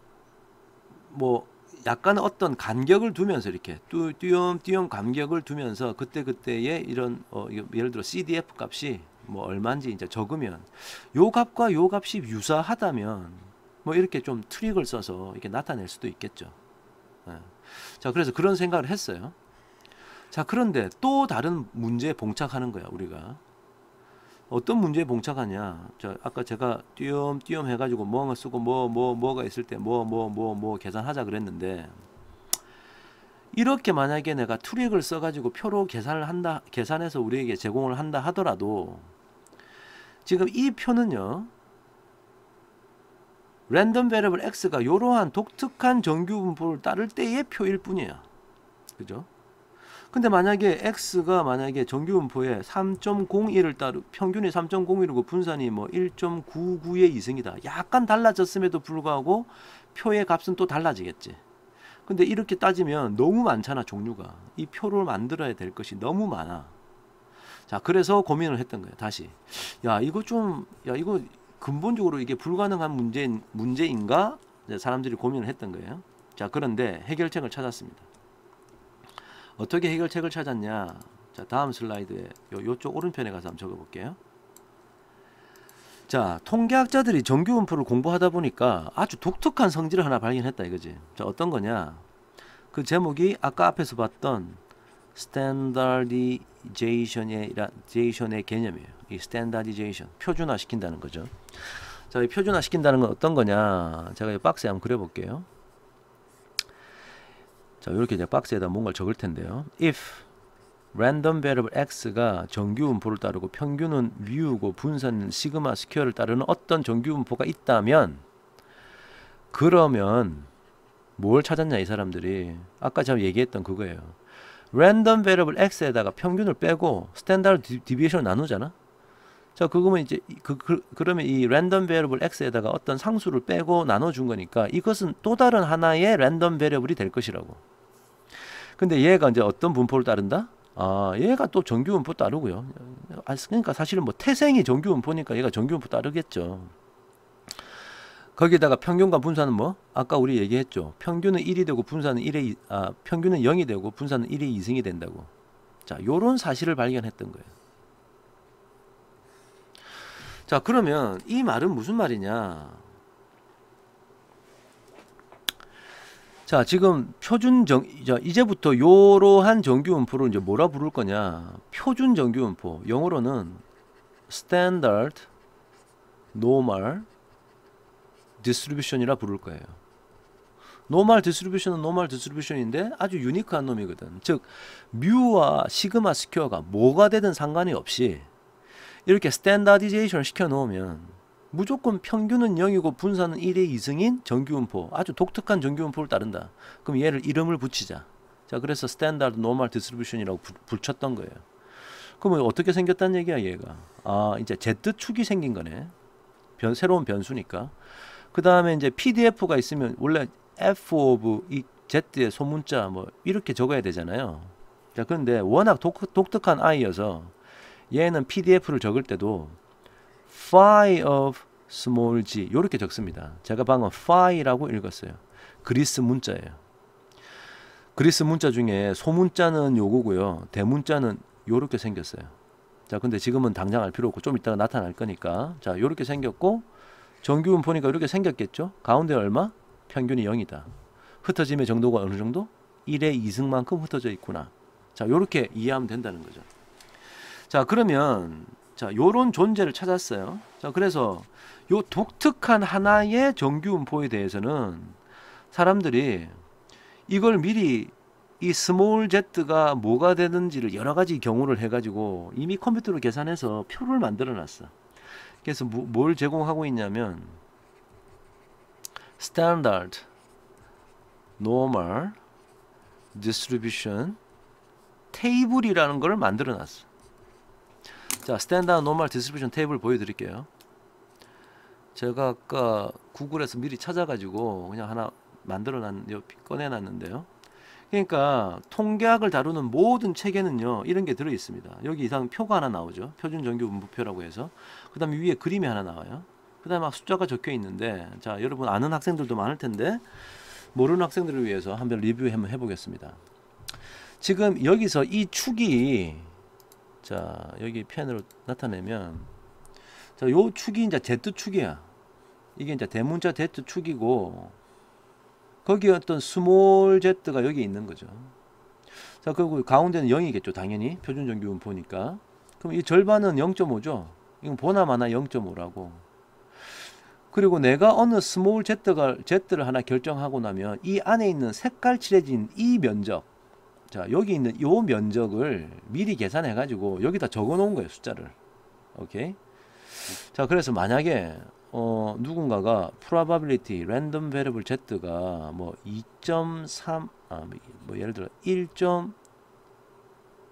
뭐 약간 어떤 간격을 두면서 이렇게 띄엄띄엄 간격을 두면서 그때그때의 이런 예를 들어 CDF 값이 뭐 얼마인지 이제 적으면 요 값과 요 값이 유사하다면 뭐 이렇게 좀 트릭을 써서 이렇게 나타낼 수도 있겠죠. 예. 자, 그래서 그런 생각을 했어요. 자, 그런데 또 다른 문제에 봉착하는 거야, 우리가. 어떤 문제에 봉착하냐? 자, 아까 제가 띄엄띄엄 해가지고 뭐가 쓰고 뭐가 있을 때 뭐 계산하자 그랬는데 이렇게 만약에 내가 트릭을 써가지고 표로 계산해서 우리에게 제공을 한다 하더라도 지금 이 표는요. 랜덤 베리어블 x가 이러한 독특한 정규 분포를 따를 때의 표일 뿐이야. 그죠? 근데 만약에 x가 만약에 정규 분포에 3.01을 따르 평균이 3.01이고 분산이 뭐 1.99의 이승이다. 약간 달라졌음에도 불구하고 표의 값은 또 달라지겠지. 근데 이렇게 따지면 너무 많잖아, 종류가. 이 표를 만들어야 될 것이 너무 많아. 자, 그래서 고민을 했던 거예요. 다시. 이거 근본적으로 이게 불가능한 문제인가? 사람들이 고민을 했던 거예요. 자, 그런데 해결책을 찾았습니다. 어떻게 해결책을 찾았냐? 자, 다음 슬라이드에 요쪽 오른편에 가서 한번 적어볼게요. 자, 통계학자들이 정규분포를 공부하다 보니까 아주 독특한 성질을 하나 발견했다 이거지. 자, 어떤 거냐? 그 제목이 아까 앞에서 봤던 스탠다디제이션의 개념이에요. 이 스탠다디제이션, 표준화 시킨다는 거죠. 자, 이 표준화 시킨다는 건 어떤 거냐? 제가 이 박스에 한번 그려볼게요. 자, 이렇게 이제 박스에다 뭔가를 적을 텐데요. If random variable x가 정규 분포를 따르고 평균은 mu고 분산은 시그마 스퀘어를 따르는 어떤 정규 분포가 있다면 그러면 뭘 찾았냐 이 사람들이. 아까 제가 얘기했던 그거예요. random variable x에다가 평균을 빼고 스탠다드 디비에이션을 나누잖아. 자, 그거면 이제 그러면 이 random variable x에다가 어떤 상수를 빼고 나눠준 거니까 이것은 또 다른 하나의 random variable이 될 것이라고. 근데 얘가 이제 어떤 분포를 따른다? 아, 얘가 또 정규 분포 따르고요. 그러니까 사실은 뭐 태생이 정규 분포니까 얘가 정규 분포 따르겠죠. 거기다가 평균과 분산은 뭐? 아까 우리 얘기했죠. 평균은 1이 되고 분산은 평균은 0이 되고 분산은 1의 2승이 된다고. 자, 요런 사실을 발견했던 거예요. 자, 그러면 이 말은 무슨 말이냐? 자, 지금 이제부터 요러한 정규 분포를 이제 뭐라 부를 거냐? 표준 정규 분포. 영어로는 standard normal distribution이라 부를 거예요. normal distribution은 normal distribution인데 아주 유니크한 놈이거든. 즉, 뮤와 시그마 스퀘어가 뭐가 되든 상관이 없이 이렇게 스탠다디제이션을 시켜 놓으면 무조건 평균은 0이고 분산은 1의 2승인 정규분포, 아주 독특한 정규분포를 따른다. 그럼 얘를 이름을 붙이자. 자, 그래서 스탠다드 노멀 디스트리뷰션이라고 붙였던 거예요. 그러면 어떻게 생겼다는 얘기야 얘가? 아, 이제 Z축이 생긴 거네. 새로운 변수니까. 그 다음에 이제 PDF가 있으면 원래 f of 이 z의 소문자 뭐 이렇게 적어야 되잖아요. 자, 그런데 워낙 독특한 i여서 얘는 pdf를 적을 때도 phi of small g 이렇게 적습니다. 제가 방금 phi라고 읽었어요. 그리스 문자예요. 그리스 문자 중에 소문자는 요거고요. 대문자는 요렇게 생겼어요. 자, 근데 지금은 당장 알 필요 없고 좀 이따가 나타날 거니까. 자, 요렇게 생겼고 정규문 보니까 이렇게 생겼겠죠. 가운데 얼마? 평균이 0이다. 흩어짐의 정도가 어느 정도? 1의 2승만큼 흩어져 있구나. 자, 요렇게 이해하면 된다는 거죠. 자, 그러면 자, 요런 존재를 찾았어요. 자, 그래서 요 독특한 하나의 정규분포에 대해서는 사람들이 이걸 미리 이 스몰 z가 뭐가 되는지를 여러 가지 경우를 해가지고 이미 컴퓨터로 계산해서 표를 만들어 놨어. 그래서 뭘 제공하고 있냐면 standard, normal, distribution 테이블이라는 걸 만들어 놨어. 자, standard, normal, distribution 테이블 보여드릴게요. 제가 아까 구글에서 미리 찾아가지고 그냥 하나 꺼내놨는데요. 그러니까 통계학을 다루는 모든 책에는요 이런 게 들어 있습니다. 여기 이상 표가 하나 나오죠. 표준 정규 분포표라고 해서. 그 다음에 위에 그림이 하나 나와요. 그 다음에 막 숫자가 적혀 있는데, 자, 여러분 아는 학생들도 많을 텐데 모르는 학생들을 위해서 한번 리뷰 한번 해보겠습니다. 지금 여기서 이 축이, 자, 여기 펜으로 나타내면, 자, 요 축이 이제 Z축이야. 이게 이제 대문자 Z축이고 거기에 어떤 스몰 z가 여기 있는 거죠. 자, 그리고 가운데는 0이겠죠. 당연히 표준 정규분 보니까. 그럼 이 절반은 0.5죠. 이건 보나마나 0.5라고. 그리고 내가 어느 스몰 z를 하나 결정하고 나면 이 안에 있는 색깔 칠해진 이 면적, 자, 여기 있는 이 면적을 미리 계산해 가지고 여기다 적어 놓은 거예요. 숫자를. 오케이. 자, 그래서 만약에 누군가가 probability random variable z가 뭐 2.3 뭐 예를 들어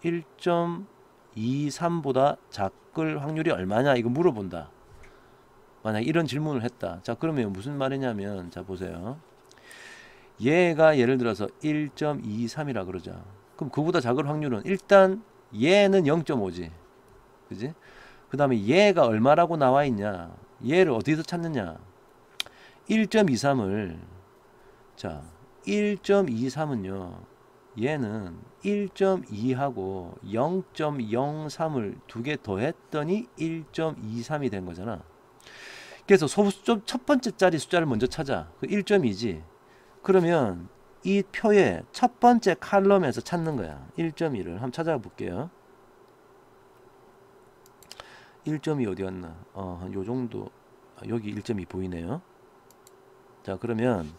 1.23보다 작을 확률이 얼마냐 이거 물어본다. 만약 이런 질문을 했다. 자, 그러면 무슨 말이냐면, 자, 보세요. 얘가 예를 들어서 1.23이라 그러자. 그럼 그보다 작을 확률은 일단 얘는 0.5지. 그지? 그 다음에 얘가 얼마라고 나와 있냐, 얘를 어디서 찾느냐. 1.23을, 자, 1.23은요 얘는 1.2하고 0.03을 두 개 더했더니 1.23이 된 거잖아. 그래서 첫 번째 짜리 숫자를 먼저 찾아. 그 1.2지. 그러면 이 표의 첫 번째 칼럼에서 찾는 거야. 1.2를 한번 찾아가 볼게요. 1.2 어디 갔나? 한 요 정도. 여기 1.2 보이네요. 자, 그러면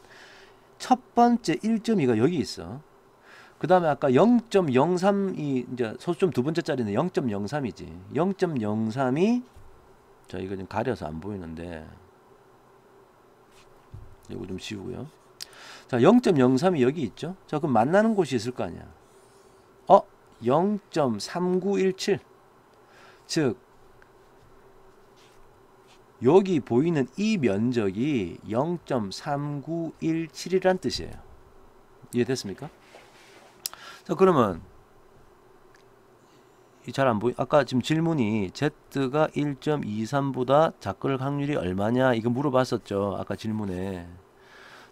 첫 번째 1.2가 여기 있어. 그 다음에 아까 0.03이 이제 소수점 두 번째 짜리는 0.03이지. 0.03이, 자, 이거 좀 가려서 안 보이는데 이거 좀 지우고요. 자, 0.03이 여기 있죠. 자, 그럼 만나는 곳이 있을 거 아니야. 0.3917. 즉 여기 보이는 이 면적이 0.3917이란 뜻이에요. 이해됐습니까? 자, 그러면 잘 안 보이? 아까 지금 질문이 Z가 1.23보다 작을 확률이 얼마냐 이거 물어봤었죠. 아까 질문에.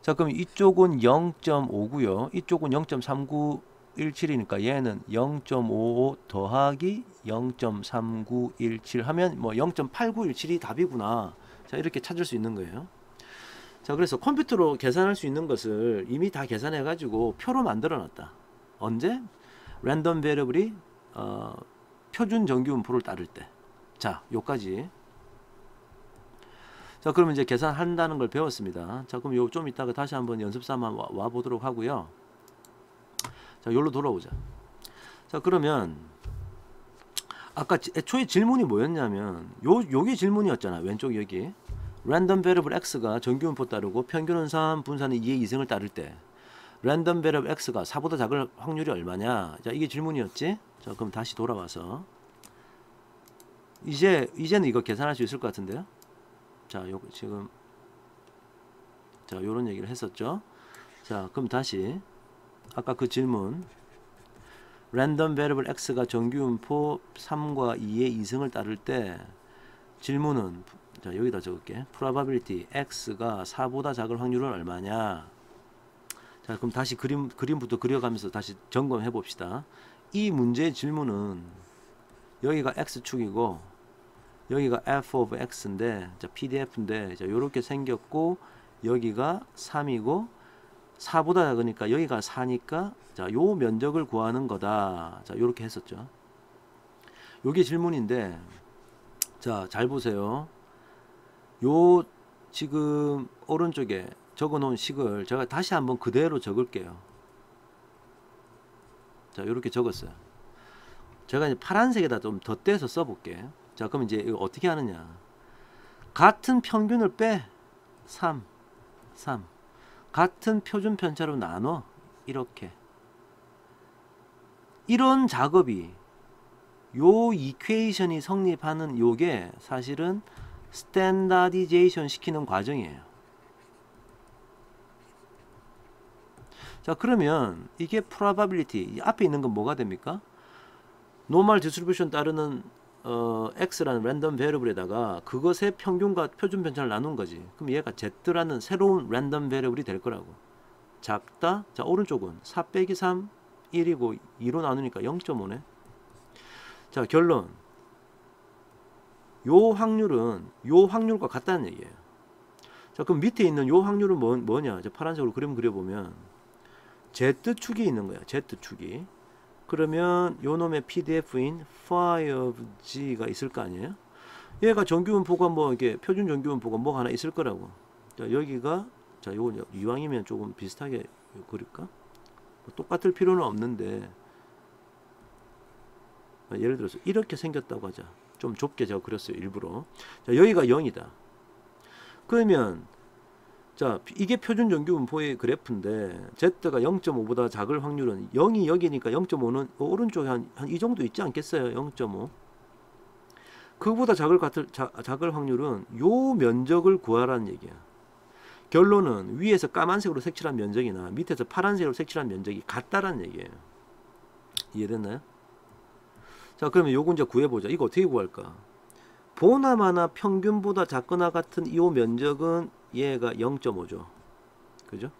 자, 그럼 이쪽은 0.5고요. 이쪽은 0.3917이니까 얘는 0.55 더하기 0.3917 하면 뭐 0.8917이 답이구나. 자, 이렇게 찾을 수 있는 거예요. 자, 그래서 컴퓨터로 계산할 수 있는 것을 이미 다 계산해 가지고 표로 만들어 놨다. 언제? 랜덤 베리어블이 표준 정규분포를 따를 때. 자, 요까지. 자, 그러면 이제 계산한다는 걸 배웠습니다. 자, 그럼 요 좀 이따가 다시 한번 연습 삼아 와 보도록 하고요. 자, 요로 돌아오자. 자, 그러면 아까 애초에 질문이 뭐였냐면 요게 질문이었잖아. 왼쪽 여기. 랜덤 베리어블 x가 정규분포 따르고 평균은 3, 분산은 2의 2승을 따를 때 랜덤 베리어블 x가 4보다 작을 확률이 얼마냐. 자, 이게 질문이었지. 자, 그럼 다시 돌아와서 이제는 이거 계산할 수 있을 것 같은데요. 자, 지금 자, 요런 얘기를 했었죠. 자, 그럼 다시 아까 그 질문 랜덤 베리블 x가 정규분포 3과 2의 이승을 따를 때 질문은 자 여기다 적을게. probability x가 4보다 작을 확률은 얼마냐. 자 그럼 다시 그림부터 그려가면서 다시 점검해 봅시다. 이 문제의 질문은 여기가 x축이고 여기가 f of x인데 자 pdf인데 자 요렇게 생겼고 여기가 3이고 4보다 작으니까 여기가 4니까 자 요 면적을 구하는 거다. 자 요렇게 했었죠. 요게 질문인데 자 잘 보세요. 요 지금 오른쪽에 적어 놓은 식을 제가 다시 한번 그대로 적을게요. 자 요렇게 적었어요. 제가 이제 파란색에다 좀 덧대서 써볼게. 자 그럼 이제 이거 어떻게 하느냐. 같은 평균을 빼 3 같은 표준 편차로 나눠 이렇게. 이런 작업이 요 이퀘이션이 성립하는 요게 사실은 스탠다디제이션 시키는 과정이에요. 자 그러면 이게 probability 앞에 있는 건 뭐가 됩니까? 노멀 디스트리뷰션 따르는 x라는 랜덤 베리어블에다가 그것의 평균과 표준 편차를 나눈 거지. 그럼 얘가 z라는 새로운 랜덤 베리어블이 될 거라고. 작다. 자 오른쪽은 4 빼기 3 1이고 2로 나누니까 0.5네. 자 결론 요 확률은 요 확률과 같다는 얘기예요. 자 그럼 밑에 있는 요 확률은 뭐냐. 이제 파란색으로 그림 그려보면 Z축이 있는 거야. Z축이. 그러면 요 놈의 PDF인 phi of g가 있을 거 아니에요. 얘가 정규분포가 뭐 이게 표준 정규분포가 뭐 하나 있을 거라고. 자 여기가 자 요거 이왕이면 조금 비슷하게 그릴까? 뭐 똑같을 필요는 없는데 예를 들어서 이렇게 생겼다고 하자. 좀 좁게 제가 그렸어요. 일부러. 자 여기가 0이다. 그러면 자 이게 표준 정규분포의 그래프인데 Z가 0.5보다 작을 확률은 0이 여기니까 0.5는 오른쪽에 한 이 정도 있지 않겠어요. 0.5 그보다 작을 확률은 요 면적을 구하라는 얘기야. 결론은 위에서 까만색으로 색칠한 면적이나 밑에서 파란색으로 색칠한 면적이 같다라는 얘기예요. 이해됐나요? 자 그러면 요거 이제 구해보자. 이거 어떻게 구할까? 보나마나 평균보다 작거나 같은 이 면적은 얘가 0.5죠. 그죠?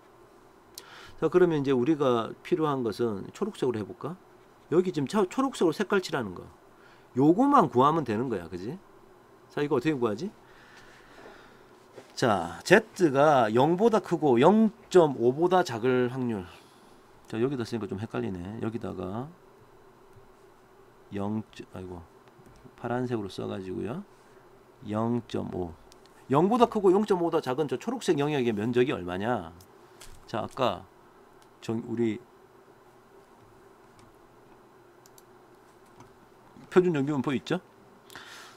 자 그러면 이제 우리가 필요한 것은 초록색으로 해볼까? 여기 지금 초록색으로 색깔 칠하는 거 요거만 구하면 되는 거야. 그지? 자 이거 어떻게 구하지? 자 Z가 0보다 크고 0.5보다 작을 확률. 자 여기다 쓰니까 좀 헷갈리네. 여기다가 0. 아이고 파란색으로 써가지고요. 0.5 0보다 크고 0.5보다 작은 저 초록색 영역의 면적이 얼마냐. 자 아까 우리 표준 정규분포 있죠.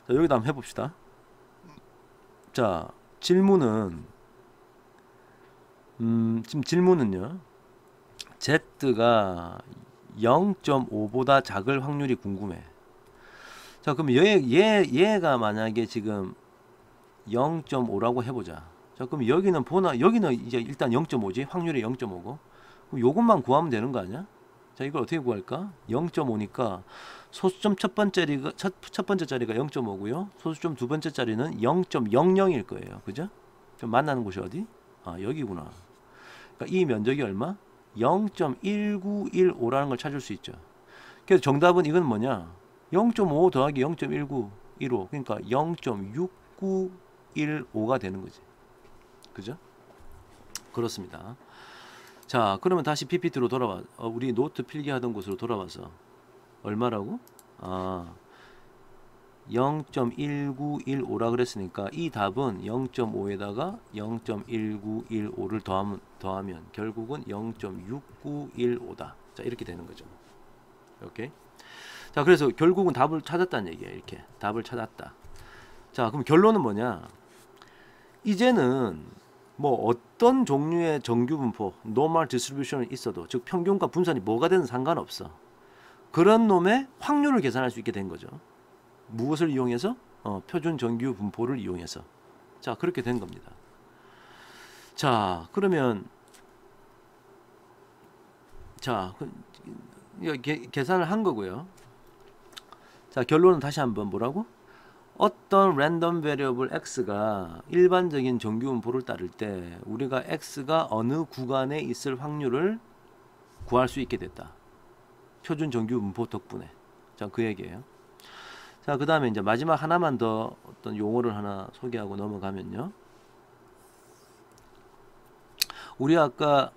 자 여기다 한번 해봅시다. 자 질문은 지금 질문은요 Z가 0.5보다 작을 확률이 궁금해. 자 그럼 얘가 만약에 지금 0.5라고 해보자. 자 그럼 여기는 이제 일단 0.5지. 확률이 0.5고 그럼 요것만 구하면 되는 거 아니야? 자 이걸 어떻게 구할까? 0.5니까 소수점 첫 번째 자리가 0.5고요 소수점 두 번째 자리는 0.00일 거예요. 그죠? 좀 만나는 곳이 어디? 아 여기구나. 그러니까 이 면적이 얼마? 0.1915라는 걸 찾을 수 있죠. 그래서 정답은 이건 뭐냐? 0.5 더하기 0.1915 그러니까 0.6915가 되는 거지. 그죠? 그렇습니다. 자 그러면 다시 PPT로 돌아와 우리 노트 필기하던 곳으로 돌아와서 얼마라고? 아 0.1915라 그랬으니까 이 답은 0.5에다가 0.1915를 더하면 결국은 0.6915다. 자 이렇게 되는 거죠. 오케이. 자 그래서 결국은 답을 찾았다는 얘기예요. 이렇게 답을 찾았다. 자 그럼 결론은 뭐냐? 이제는 뭐 어떤 종류의 정규분포 normal distribution이 있어도 즉 평균과 분산이 뭐가 되든 상관없어. 그런 놈의 확률을 계산할 수 있게 된 거죠. 무엇을 이용해서? 표준 정규분포를 이용해서. 자 그렇게 된 겁니다. 자 그러면 자, 이거 계산을 한 거고요. 자, 결론은 다시 한번 뭐라고? 어떤 랜덤 베리어블 x가 일반적인 정규분포를 따를 때 우리가 x가 어느 구간에 있을 확률을 구할 수 있게 됐다. 표준 정규분포 덕분에. 자, 그 얘기예요. 자, 그 다음에 이제 마지막 하나만 더 어떤 용어를 하나 소개하고 넘어가면요. 우리 아까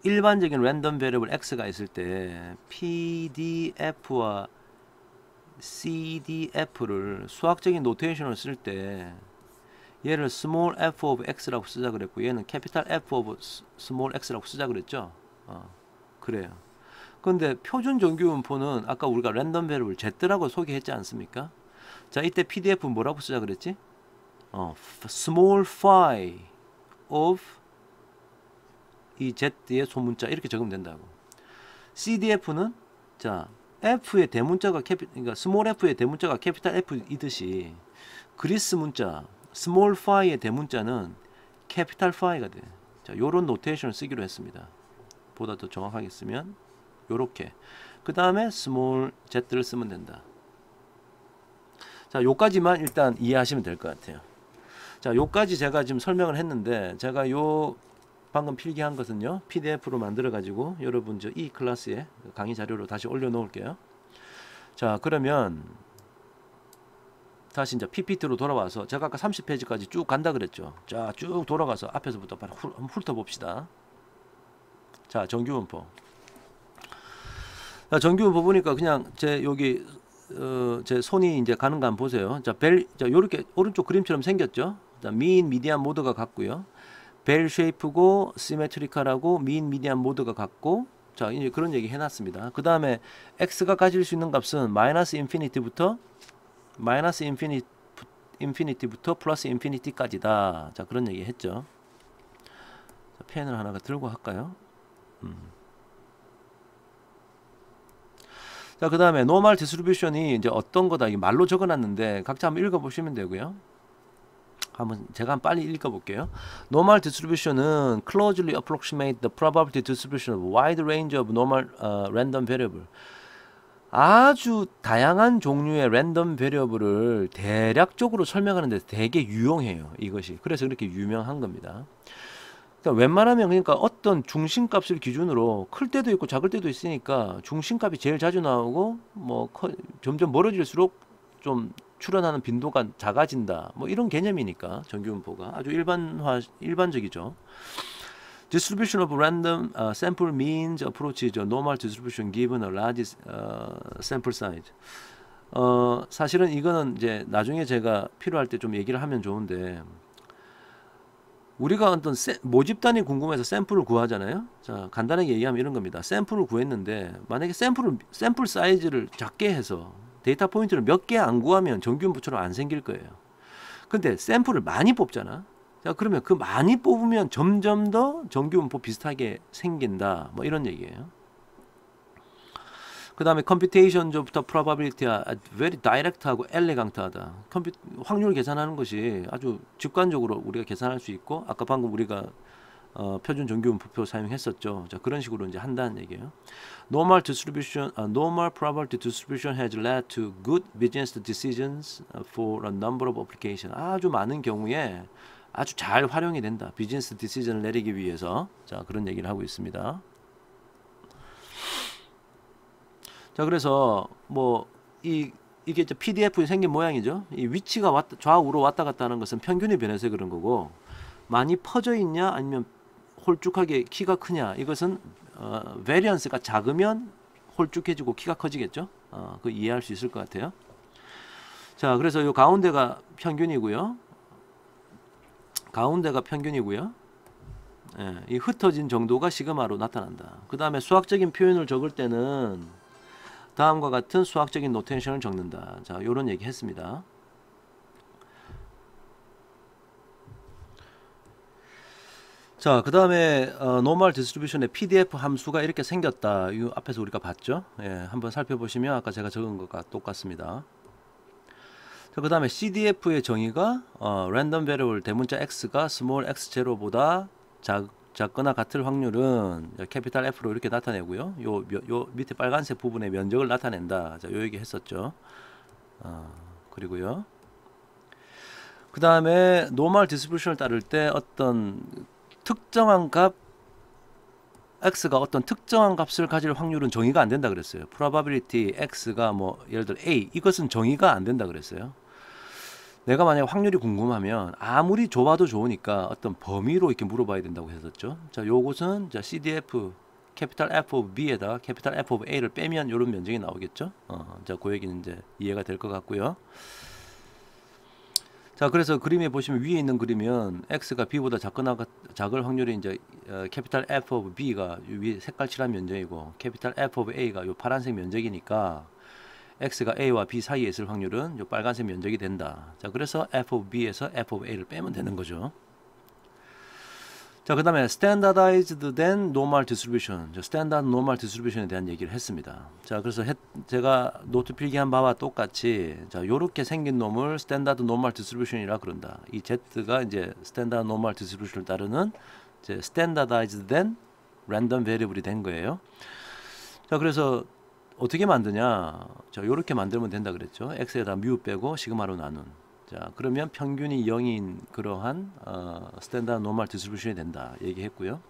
일반적인 랜덤 베리어블 x가 있을 때 PDF와 CDF를 수학적인 노테이션을 쓸 때 얘를 small f of x라고 쓰자 그랬고 얘는 capital F of small x라고 쓰자 그랬죠. 그래요. 근데 표준 정규분포는 아까 우리가 랜덤 베리어블 Z라고 소개했지 않습니까? 자, 이때 PDF 뭐라고 쓰자 그랬지? small phi of 이 Z의 소문자 이렇게 적으면 된다고. CDF는 자, F의 대문자가 그러니까 small F의 대문자가 capital F이듯이 그리스 문자 small phi의 대문자는 capital Phi가 돼. 자, 요런 노테이션을 쓰기로 했습니다. 보다 더 정확하게 쓰면 요렇게. 그 다음에 small z를 쓰면 된다. 자, 요까지만 일단 이해하시면 될 것 같아요. 자, 요까지 제가 지금 설명을 했는데 제가 요 방금 필기한 것은요 PDF로 만들어 가지고 여러분 저 이 클래스에 강의 자료로 다시 올려 놓을게요. 자, 그러면 다시 이제 PPT로 돌아와서 제가 아까 30페이지까지 쭉 간다 그랬죠. 자, 쭉 돌아가서 앞에서부터 바로 한번 훑어봅시다. 자, 정규분포. 자, 정규분포 보니까 그냥 제 여기 제 손이 이제 가는 거 한번 보세요. 자, 자, 요렇게 오른쪽 그림처럼 생겼죠. 자, 민 미디안 모드가 같고요. 벨 쉐이프고 시메트리컬하고 민 미디안 모드가 같고. 자, 이제 그런 얘기 해놨습니다. 그 다음에 x가 가질 수 있는 값은 마이너스 인피니티부터 플러스 인피니티까지다. 자, 그런 얘기 했죠. 자, 펜을 하나 들고 할까요? 자, 그 다음에 노멀 디스트리뷰션이 이제 어떤 거다 이 말로 적어놨는데 각자 한번 읽어보시면 되고요. 제가 빨리 읽어볼게요. Normal distribution은 closely approximate the probability distribution of a wide range of normal random variable. 아주 다양한 종류의 랜덤 베리어블을 대략적으로 설명하는 데 되게 유용해요. 이것이. 그래서 그렇게 유명한 겁니다. 그러니까 웬만하면 그러니까 어떤 중심값을 기준으로 클 때도 있고 작을 때도 있으니까 중심값이 제일 자주 나오고 뭐 점점 멀어질수록 좀 출현하는 빈도가 작아진다. 뭐 이런 개념이니까 정규분포가 아주 일반적이죠. Distribution of random sample means approach is a normal distribution given a large sample size. 사실은 이거는 이제 나중에 제가 필요할 때 좀 얘기를 하면 좋은데 우리가 어떤 모집단이 궁금해서 샘플을 구하잖아요. 자, 간단하게 얘기하면 이런 겁니다. 샘플을 구했는데 만약에 샘플 사이즈를 작게 해서 데이터 포인트를 몇 개 안 구하면 정규분포처럼 안 생길 거예요. 근데 샘플을 많이 뽑잖아. 자, 그러면 그 많이 뽑으면 점점 더 정규분포 비슷하게 생긴다. 뭐 이런 얘기예요. 그 다음에 컴퓨테이션부터 프로바빌리티가 very direct하고 엘레강트하다. 확률 계산하는 것이 아주 직관적으로 우리가 계산할 수 있고 아까 방금 우리가 표준 정규분포표 사용했었죠. 자, 그런 식으로 이제 한다는 얘기예요. Normal probability distribution has led to good business decisions for a number of applications. 아주 많은 경우에 아주 잘 활용이 된다. 비즈니스 디시전을 내리기 위해서. 자, 그런 얘기를 하고 있습니다. 자, 그래서 뭐 이게 이제 PDF에 생긴 모양이죠. 이 위치가 좌우로 왔다 갔다 하는 것은 평균이 변해서 그런 거고 많이 퍼져 있냐 아니면 홀쭉하게 키가 크냐 이것은 베리언스가 작으면 홀쭉해지고 키가 커지겠죠. 그 이해할 수 있을 것 같아요. 자, 그래서 이 가운데가 평균이고요. 예, 이 흩어진 정도가 시그마로 나타난다. 그 다음에 수학적인 표현을 적을 때는 다음과 같은 수학적인 노테이션을 적는다. 자, 요런 얘기 했습니다. 자, 그 다음에 노멀 디스트리뷰션의 PDF 함수가 이렇게 생겼다. 이 앞에서 우리가 봤죠. 예, 한번 살펴보시면 아까 제가 적은 것과 똑같습니다. 자, 그 다음에 CDF의 정의가 랜덤 베리어블 대문자 x가 스몰 x0보다 작거나 같을 확률은 캐피탈 F로 이렇게 나타내고요. 요 밑에 빨간색 부분의 면적을 나타낸다. 자, 요 얘기 했었죠. 그리고요. 그 다음에 노멀 디스트리뷰션을 따를 때 어떤 특정한 값 x가 어떤 특정한 값을 가질 확률은 정의가 안 된다 그랬어요. probability x가 뭐 예를 들어 a, 이것은 정의가 안 된다 그랬어요. 내가 만약 확률이 궁금하면 아무리 좁아도 좋으니까 어떤 범위로 이렇게 물어봐야 된다고 했었죠. 자, 요것은 자 CDF 캐피탈 F of B에다 캐피탈 F of A를 빼면 이런 면적이 나오겠죠. 자, 그 얘기는 이제 이해가 될 것 같고요. 자, 그래서 그림에 보시면 위에 있는 그림은 x가 b보다 작을 확률이 이제 캐피탈 F of B가 위에 색깔 칠한 면적이고 캐피탈 F of A가 요 파란색 면적이니까 x가 a와 b 사이에 있을 확률은 요 빨간색 면적이 된다. 자, 그래서 F of B에서 F of A를 빼면 되는 거죠. 자, 그 다음에 standardized then normal distribution, standard normal distribution에 대한 얘기를 했습니다. 자, 그래서 제가 노트 필기한 바와 똑같이 자, 요렇게 생긴 놈을 standard normal distribution이라 그런다. 이 Z가 이제 standard normal distribution을 따르는 이제 standardized then random variable이 된 거예요. 자, 그래서 어떻게 만드냐? 자, 요렇게 만들면 된다 그랬죠. x에다 뮤 빼고 시그마로 나눈. 자, 그러면 평균이 0인 그러한 스탠다드 노멀 디스트리뷰션이 된다 얘기했고요.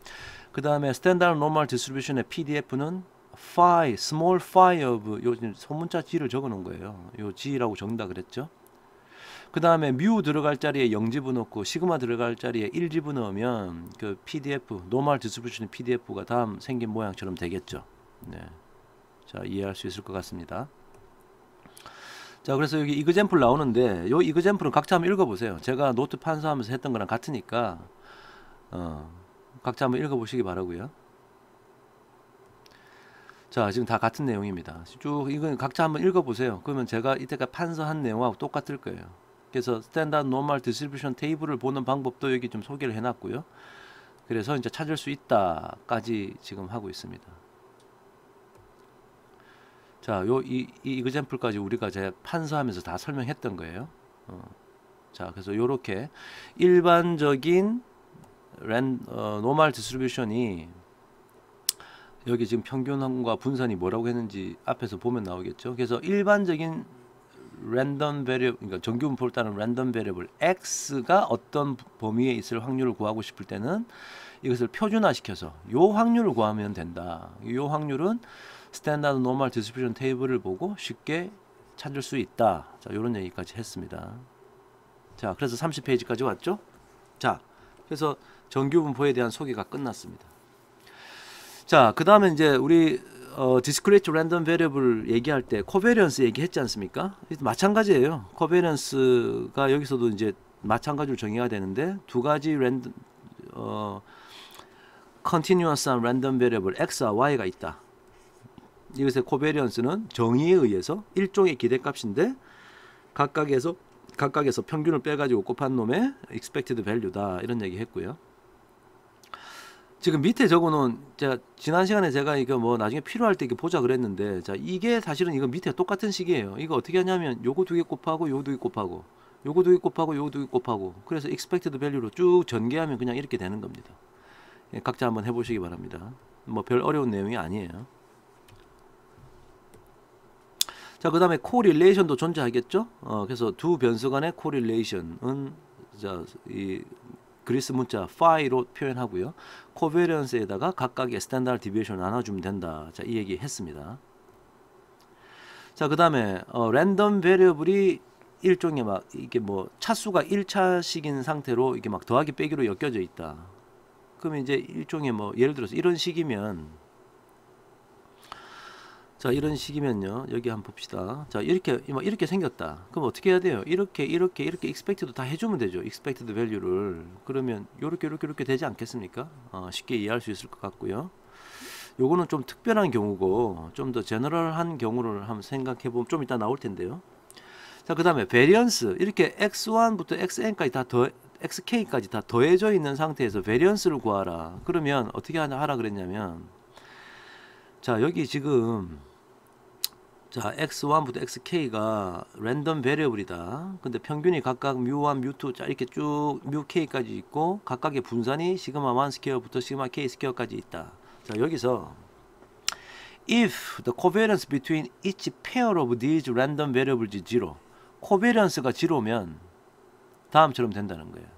그 다음에 스탠다드 노멀 디스트리뷰션의 PDF는 phi, small phi of 요 소문자 g를 적어 놓은 거예요. 요 g라고 적는다 그랬죠. 그 다음에 뮤 들어갈 자리에 0 집어넣고 시그마 들어갈 자리에 1 집어넣으면 그 PDF 노멀 디스트리뷰션 PDF가 다음 생긴 모양처럼 되겠죠. 네. 자, 이해할 수 있을 것 같습니다. 자, 그래서 여기 이그젬플 나오는데 요 이그젬플은 각자 한번 읽어보세요. 제가 노트 판서하면서 했던 거랑 같으니까 각자 한번 읽어보시기 바라고요. 자, 지금 다 같은 내용입니다. 쭉 이건 각자 한번 읽어보세요. 그러면 제가 이때까지 판서한 내용하고 똑같을 거예요. 그래서 스탠다드 노멀 디스트리뷰션 테이블을 보는 방법도 여기 좀 소개를 해놨고요. 그래서 이제 찾을 수 있다까지 지금 하고 있습니다. 자, 이 이그젬플까지 우리가 제가 판서하면서 다 설명했던 거예요. 자, 그래서 요렇게 일반적인 노멀 디스트리뷰션이 여기 지금 평균과 분산이 뭐라고 했는지 앞에서 보면 나오겠죠. 그래서 일반적인 랜덤 베리어블, 그러니까 정규분포를 따른 랜덤 베리어블 x가 어떤 범위에 있을 확률을 구하고 싶을 때는 이것을 표준화시켜서 요 확률을 구하면 된다. 요 확률은 스탠다드 노멀 디스트리뷰션 테이블을 보고 쉽게 찾을 수 있다. 자, 요런 얘기까지 했습니다. 자, 그래서 30페이지까지 왔죠? 자, 그래서 정규분포에 대한 소개가 끝났습니다. 자, 그 다음에 이제 우리 discrete random variable 얘기할 때 코베리언스 얘기했지 않습니까? 마찬가지예요. 코베리언스가 여기서도 이제 마찬가지로 정의가 되는데 두 가지 continuous한 random variable x와 y가 있다. 이것의 코베리언스는 정의에 의해서 일종의 기대값인데 각각에서 평균을 빼가지고 곱한 놈의 expected value다. 이런 얘기 했고요. 지금 밑에 적어놓은 지난 시간에 제가 이거 뭐 나중에 필요할 때 이렇게 보자 그랬는데 자, 이게 사실은 이거 밑에 똑같은 식이에요. 이거 어떻게 하냐면 요거 두 개 곱하고 요거 두 개 곱하고 요거 두 개 곱하고 요거 두 개 곱하고 그래서 expected value로 쭉 전개하면 그냥 이렇게 되는 겁니다. 각자 한번 해보시기 바랍니다. 뭐 별 어려운 내용이 아니에요. 자, 그 다음에 코릴레이션도 존재하겠죠. 그래서 두 변수 간의 코릴레이션은 이 그리스 문자 phi로 표현하고요. 코베리언스에다가 각각의 스탠다드 디비에이션을 나눠주면 된다. 자, 이 얘기 했습니다. 자, 그 다음에 랜덤 베리어블이 일종의 막 이게 뭐 차수가 1차식인 상태로 이게 막 더하기 빼기로 엮여져 있다. 그러면 이제 일종의 뭐 예를 들어서 이런 식이면 자, 이런 식이면요. 여기 한번 봅시다. 자, 이렇게 생겼다. 그럼 어떻게 해야 돼요? 이렇게 expected 다 해주면 되죠. expected value를. 그러면 이렇게 되지 않겠습니까? 쉽게 이해할 수 있을 것 같고요. 요거는 좀 특별한 경우고 좀 더 제너럴한 경우를 한번 생각해 보면 좀 이따 나올 텐데요. 자, 그 다음에 베리언스. 이렇게 x1부터 xn까지 xk까지 다 더해져 있는 상태에서 베리언스를 구하라. 그러면 어떻게 하라 그랬냐면 자, 여기 지금 자, x1부터 xk가 랜덤 베리어블이다. 근데 평균이 각각 뮤1, 뮤2 자 이렇게 쭉 뮤k까지 있고 각각의 분산이 시그마 1 스퀘어부터 시그마 k 스퀘어까지 있다. 자, 여기서 if the covariance between each pair of these random variables is zero, 코베리언스가 제로면 다음처럼 된다는 거예요.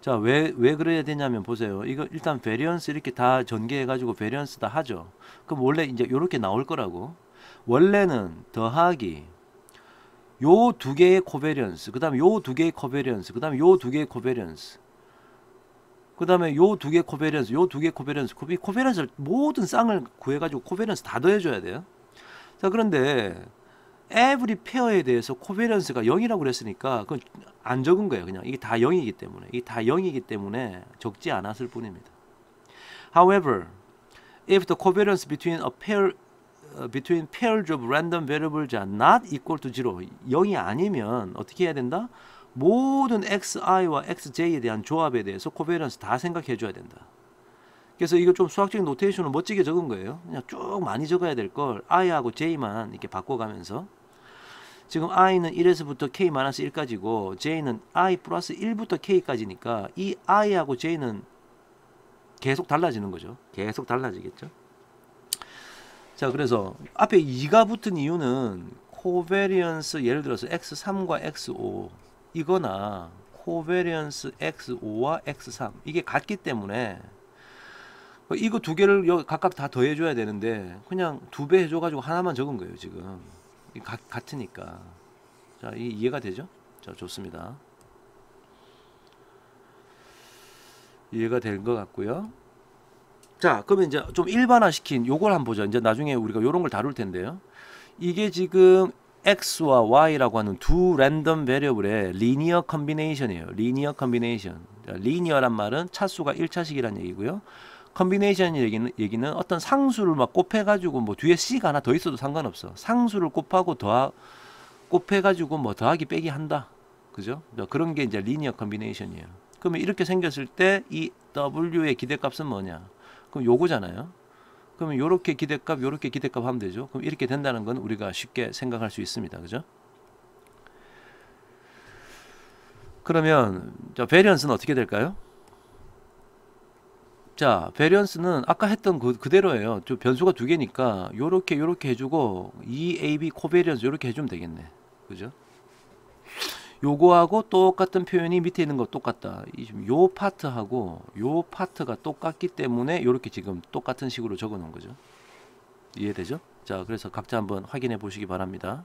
자, 왜 그래야 되냐면 보세요. 이거 일단 베리언스 이렇게 다 전개해 가지고 베리언스 다 하죠. 그럼 원래 이제 이렇게 나올 거라고. 원래는 더하기 요 두 개의 코베리언스, 그다음에 요 두 개의 코베리언스, 그다음에 요 두 개의 코베리언스, 그다음에 요 두 개의 코베리언스, 요 두 개의 코베리언스, 코베리언스를 모든 쌍을 구해 가지고 코베리언스 다 더해 줘야 돼요. 자, 그런데 every 페어에 대해서 코베리언스가 0이라고 그랬으니까 그건 안 적은 거예요. 그냥 이게 다 0이기 때문에. 이게 다 0이기 때문에 적지 않았을 뿐입니다. However, if the covariance between pairs of random variables are not equal to 0, 0이 아니면 어떻게 해야 된다? 모든 xi와 xj에 대한 조합에 대해서 코베리언스 다 생각해 줘야 된다. 그래서 이거 좀 수학적인 노테이션을 멋지게 적은 거예요. 그냥 쭉 많이 적어야 될 걸 i하고 j만 이렇게 바꿔가면서, 지금 i는 1에서부터 k-1까지고 j는 i 플러스 1부터 k까지니까 이 i하고 j는 계속 달라지는 거죠. 계속 달라지겠죠. 자, 그래서 앞에 2가 붙은 이유는 코베리언스, 예를 들어서 x3과 x5 이거나 코베리언스 x5와 x3 이게 같기 때문에 이거 두 개를 각각 다 더해줘야 되는데 그냥 2배 해줘가지고 하나만 적은 거예요. 지금 같으니까. 자, 이해가 되죠? 자, 좋습니다. 이해가 된 것 같고요. 자, 그러면 이제 좀 일반화시킨 요걸 한번 보죠. 이제 나중에 우리가 요런 걸 다룰 텐데요. 이게 지금 x와 y라고 하는 두 랜덤 베리어블의 리니어 컨비네이션이에요. 리니어 컨비네이션. 리니어란 말은 차수가 1차식이란 얘기고요. 컨비네이션 얘기는 어떤 상수를 막 곱해가지고 뭐 뒤에 c가 하나 더 있어도 상관없어. 상수를 곱하고 곱해가지고 뭐 더하기 빼기 한다. 그죠? 그런 게 이제 리니어 컨비네이션이에요. 그러면 이렇게 생겼을 때 이 w의 기대값은 뭐냐? 그럼 요거잖아요. 그러면 요렇게 기대값, 요렇게 기대값 하면 되죠. 그럼 이렇게 된다는 건 우리가 쉽게 생각할 수 있습니다. 그죠? 그러면 자, 베리언스는 어떻게 될까요? 자, 베리언스는 아까 했던 그대로예요. 저 변수가 두 개니까 요렇게 해주고 EAB 코베리언스 요렇게 해주면 되겠네. 그죠? 요거하고 똑같은 표현이 밑에 있는 거 똑같다. 요 파트하고 요 파트가 똑같기 때문에 요렇게 지금 똑같은 식으로 적어 놓은 거죠. 이해되죠? 자, 그래서 각자 한번 확인해 보시기 바랍니다.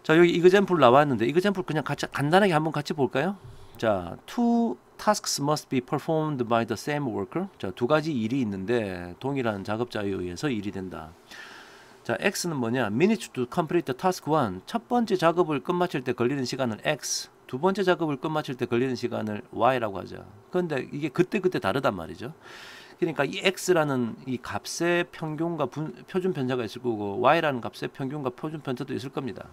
자, 여기 이그젬플 나왔는데 이그젬플 그냥 간단하게 한번 같이 볼까요? 자, two tasks must be performed by the same worker. 자, 두 가지 일이 있는데 동일한 작업자에 의해서 일이 된다. 자, x는 뭐냐? minutes to complete the task 1. 첫 번째 작업을 끝마칠 때 걸리는 시간을 x, 두 번째 작업을 끝마칠 때 걸리는 시간을 y라고 하자. 그런데 이게 그때그때 다르단 말이죠. 그러니까 이 x라는 이 값의 평균과 표준 편차가 있을 거고 y라는 값의 평균과 표준 편차도 있을 겁니다.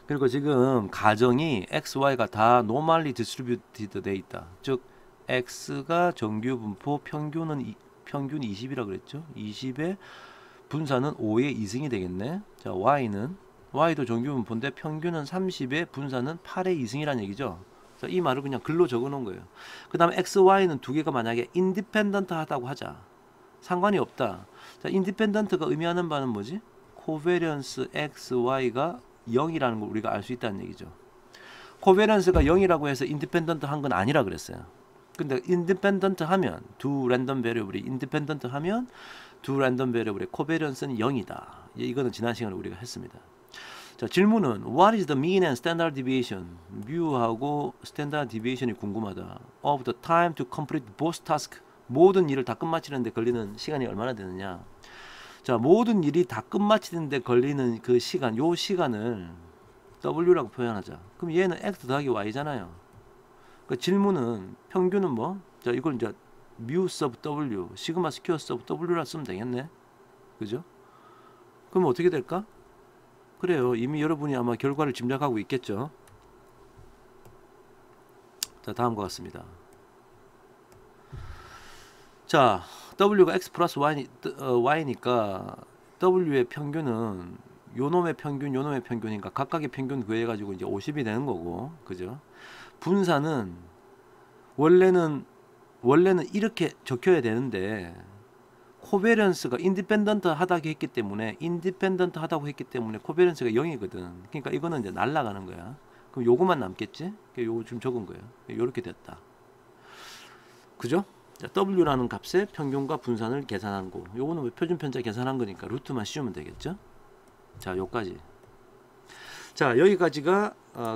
그리고 지금 가정이 x, y가 다 normally distributed 돼 있다. 즉 x가 정규 분포, 평균 20이라고 그랬죠. 20에 분산은 5의 2승이 되겠네. 자, y도 정규 분포인데 평균은 30에 분산은 8의 2승이라는 얘기죠. 자, 이 말을 그냥 글로 적어 놓은 거예요. 그 다음에 x, y는 두 개가 만약에 인디펜던트 하다고 하자. 상관이 없다. 자, 인디펜던트가 의미하는 바는 뭐지? 코베리언스 x, y가 0이라는 걸 우리가 알 수 있다는 얘기죠. 코베리언스가 0이라고 해서 인디펜던트 한 건 아니라 그랬어요. 근데 인디펜던트 하면 두 랜덤 베리어블이 인디펜던트 하면 두 랜덤 베리어블의 코베리언스는 0이다. 이거는 지난 시간에 우리가 했습니다. 자, 질문은 What is the mean and standard deviation? 뮤하고 스탠다드 디비에이션이 궁금하다. Of the time to complete both tasks. 모든 일을 다 끝마치는데 걸리는 시간이 얼마나 되느냐. 자, 모든 일이 다 끝마치는데 걸리는 그 시간, 요 시간을 W라고 표현하자. 그럼 얘는 X 더하기 Y잖아요. 그 질문은 평균은 뭐? 자, 이걸 이제 뮤 서브 W, 시그마 스퀘어 서브 W라 쓰면 되겠네. 그죠? 그럼 어떻게 될까? 그래요. 이미 여러분이 아마 결과를 짐작하고 있겠죠. 자, 다음과 같습니다. 자, W가 X 플러스 Y니까 W의 평균은 요놈의 평균, 요놈의 평균이니까 각각의 평균 구해가지고 이제 50이 되는 거고, 그죠? 분산은 원래는 이렇게 적혀야 되는데 코베런스가 인디펜던트 하다고 했기 때문에 코베런스가 0이거든. 그러니까 이거는 이제 날라가는 거야. 그럼 요거만 남겠지? 요거 좀 적은 거예요. 요렇게 됐다. 그죠? 자, W라는 값의 평균과 분산을 계산한 거. 요거는 왜 표준 편차 계산한 거니까 루트만 씌우면 되겠죠? 자, 요까지. 자, 여기까지가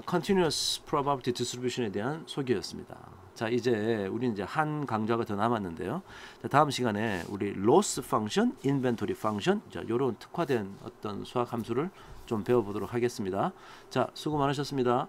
Continuous Probability Distribution에 대한 소개였습니다. 자, 이제 우리는 이제 한 강좌가 더 남았는데요. 자, 다음 시간에 우리 Loss Function, Inventory Function, 자, 요런 특화된 어떤 수학 함수를 좀 배워보도록 하겠습니다. 자, 수고 많으셨습니다.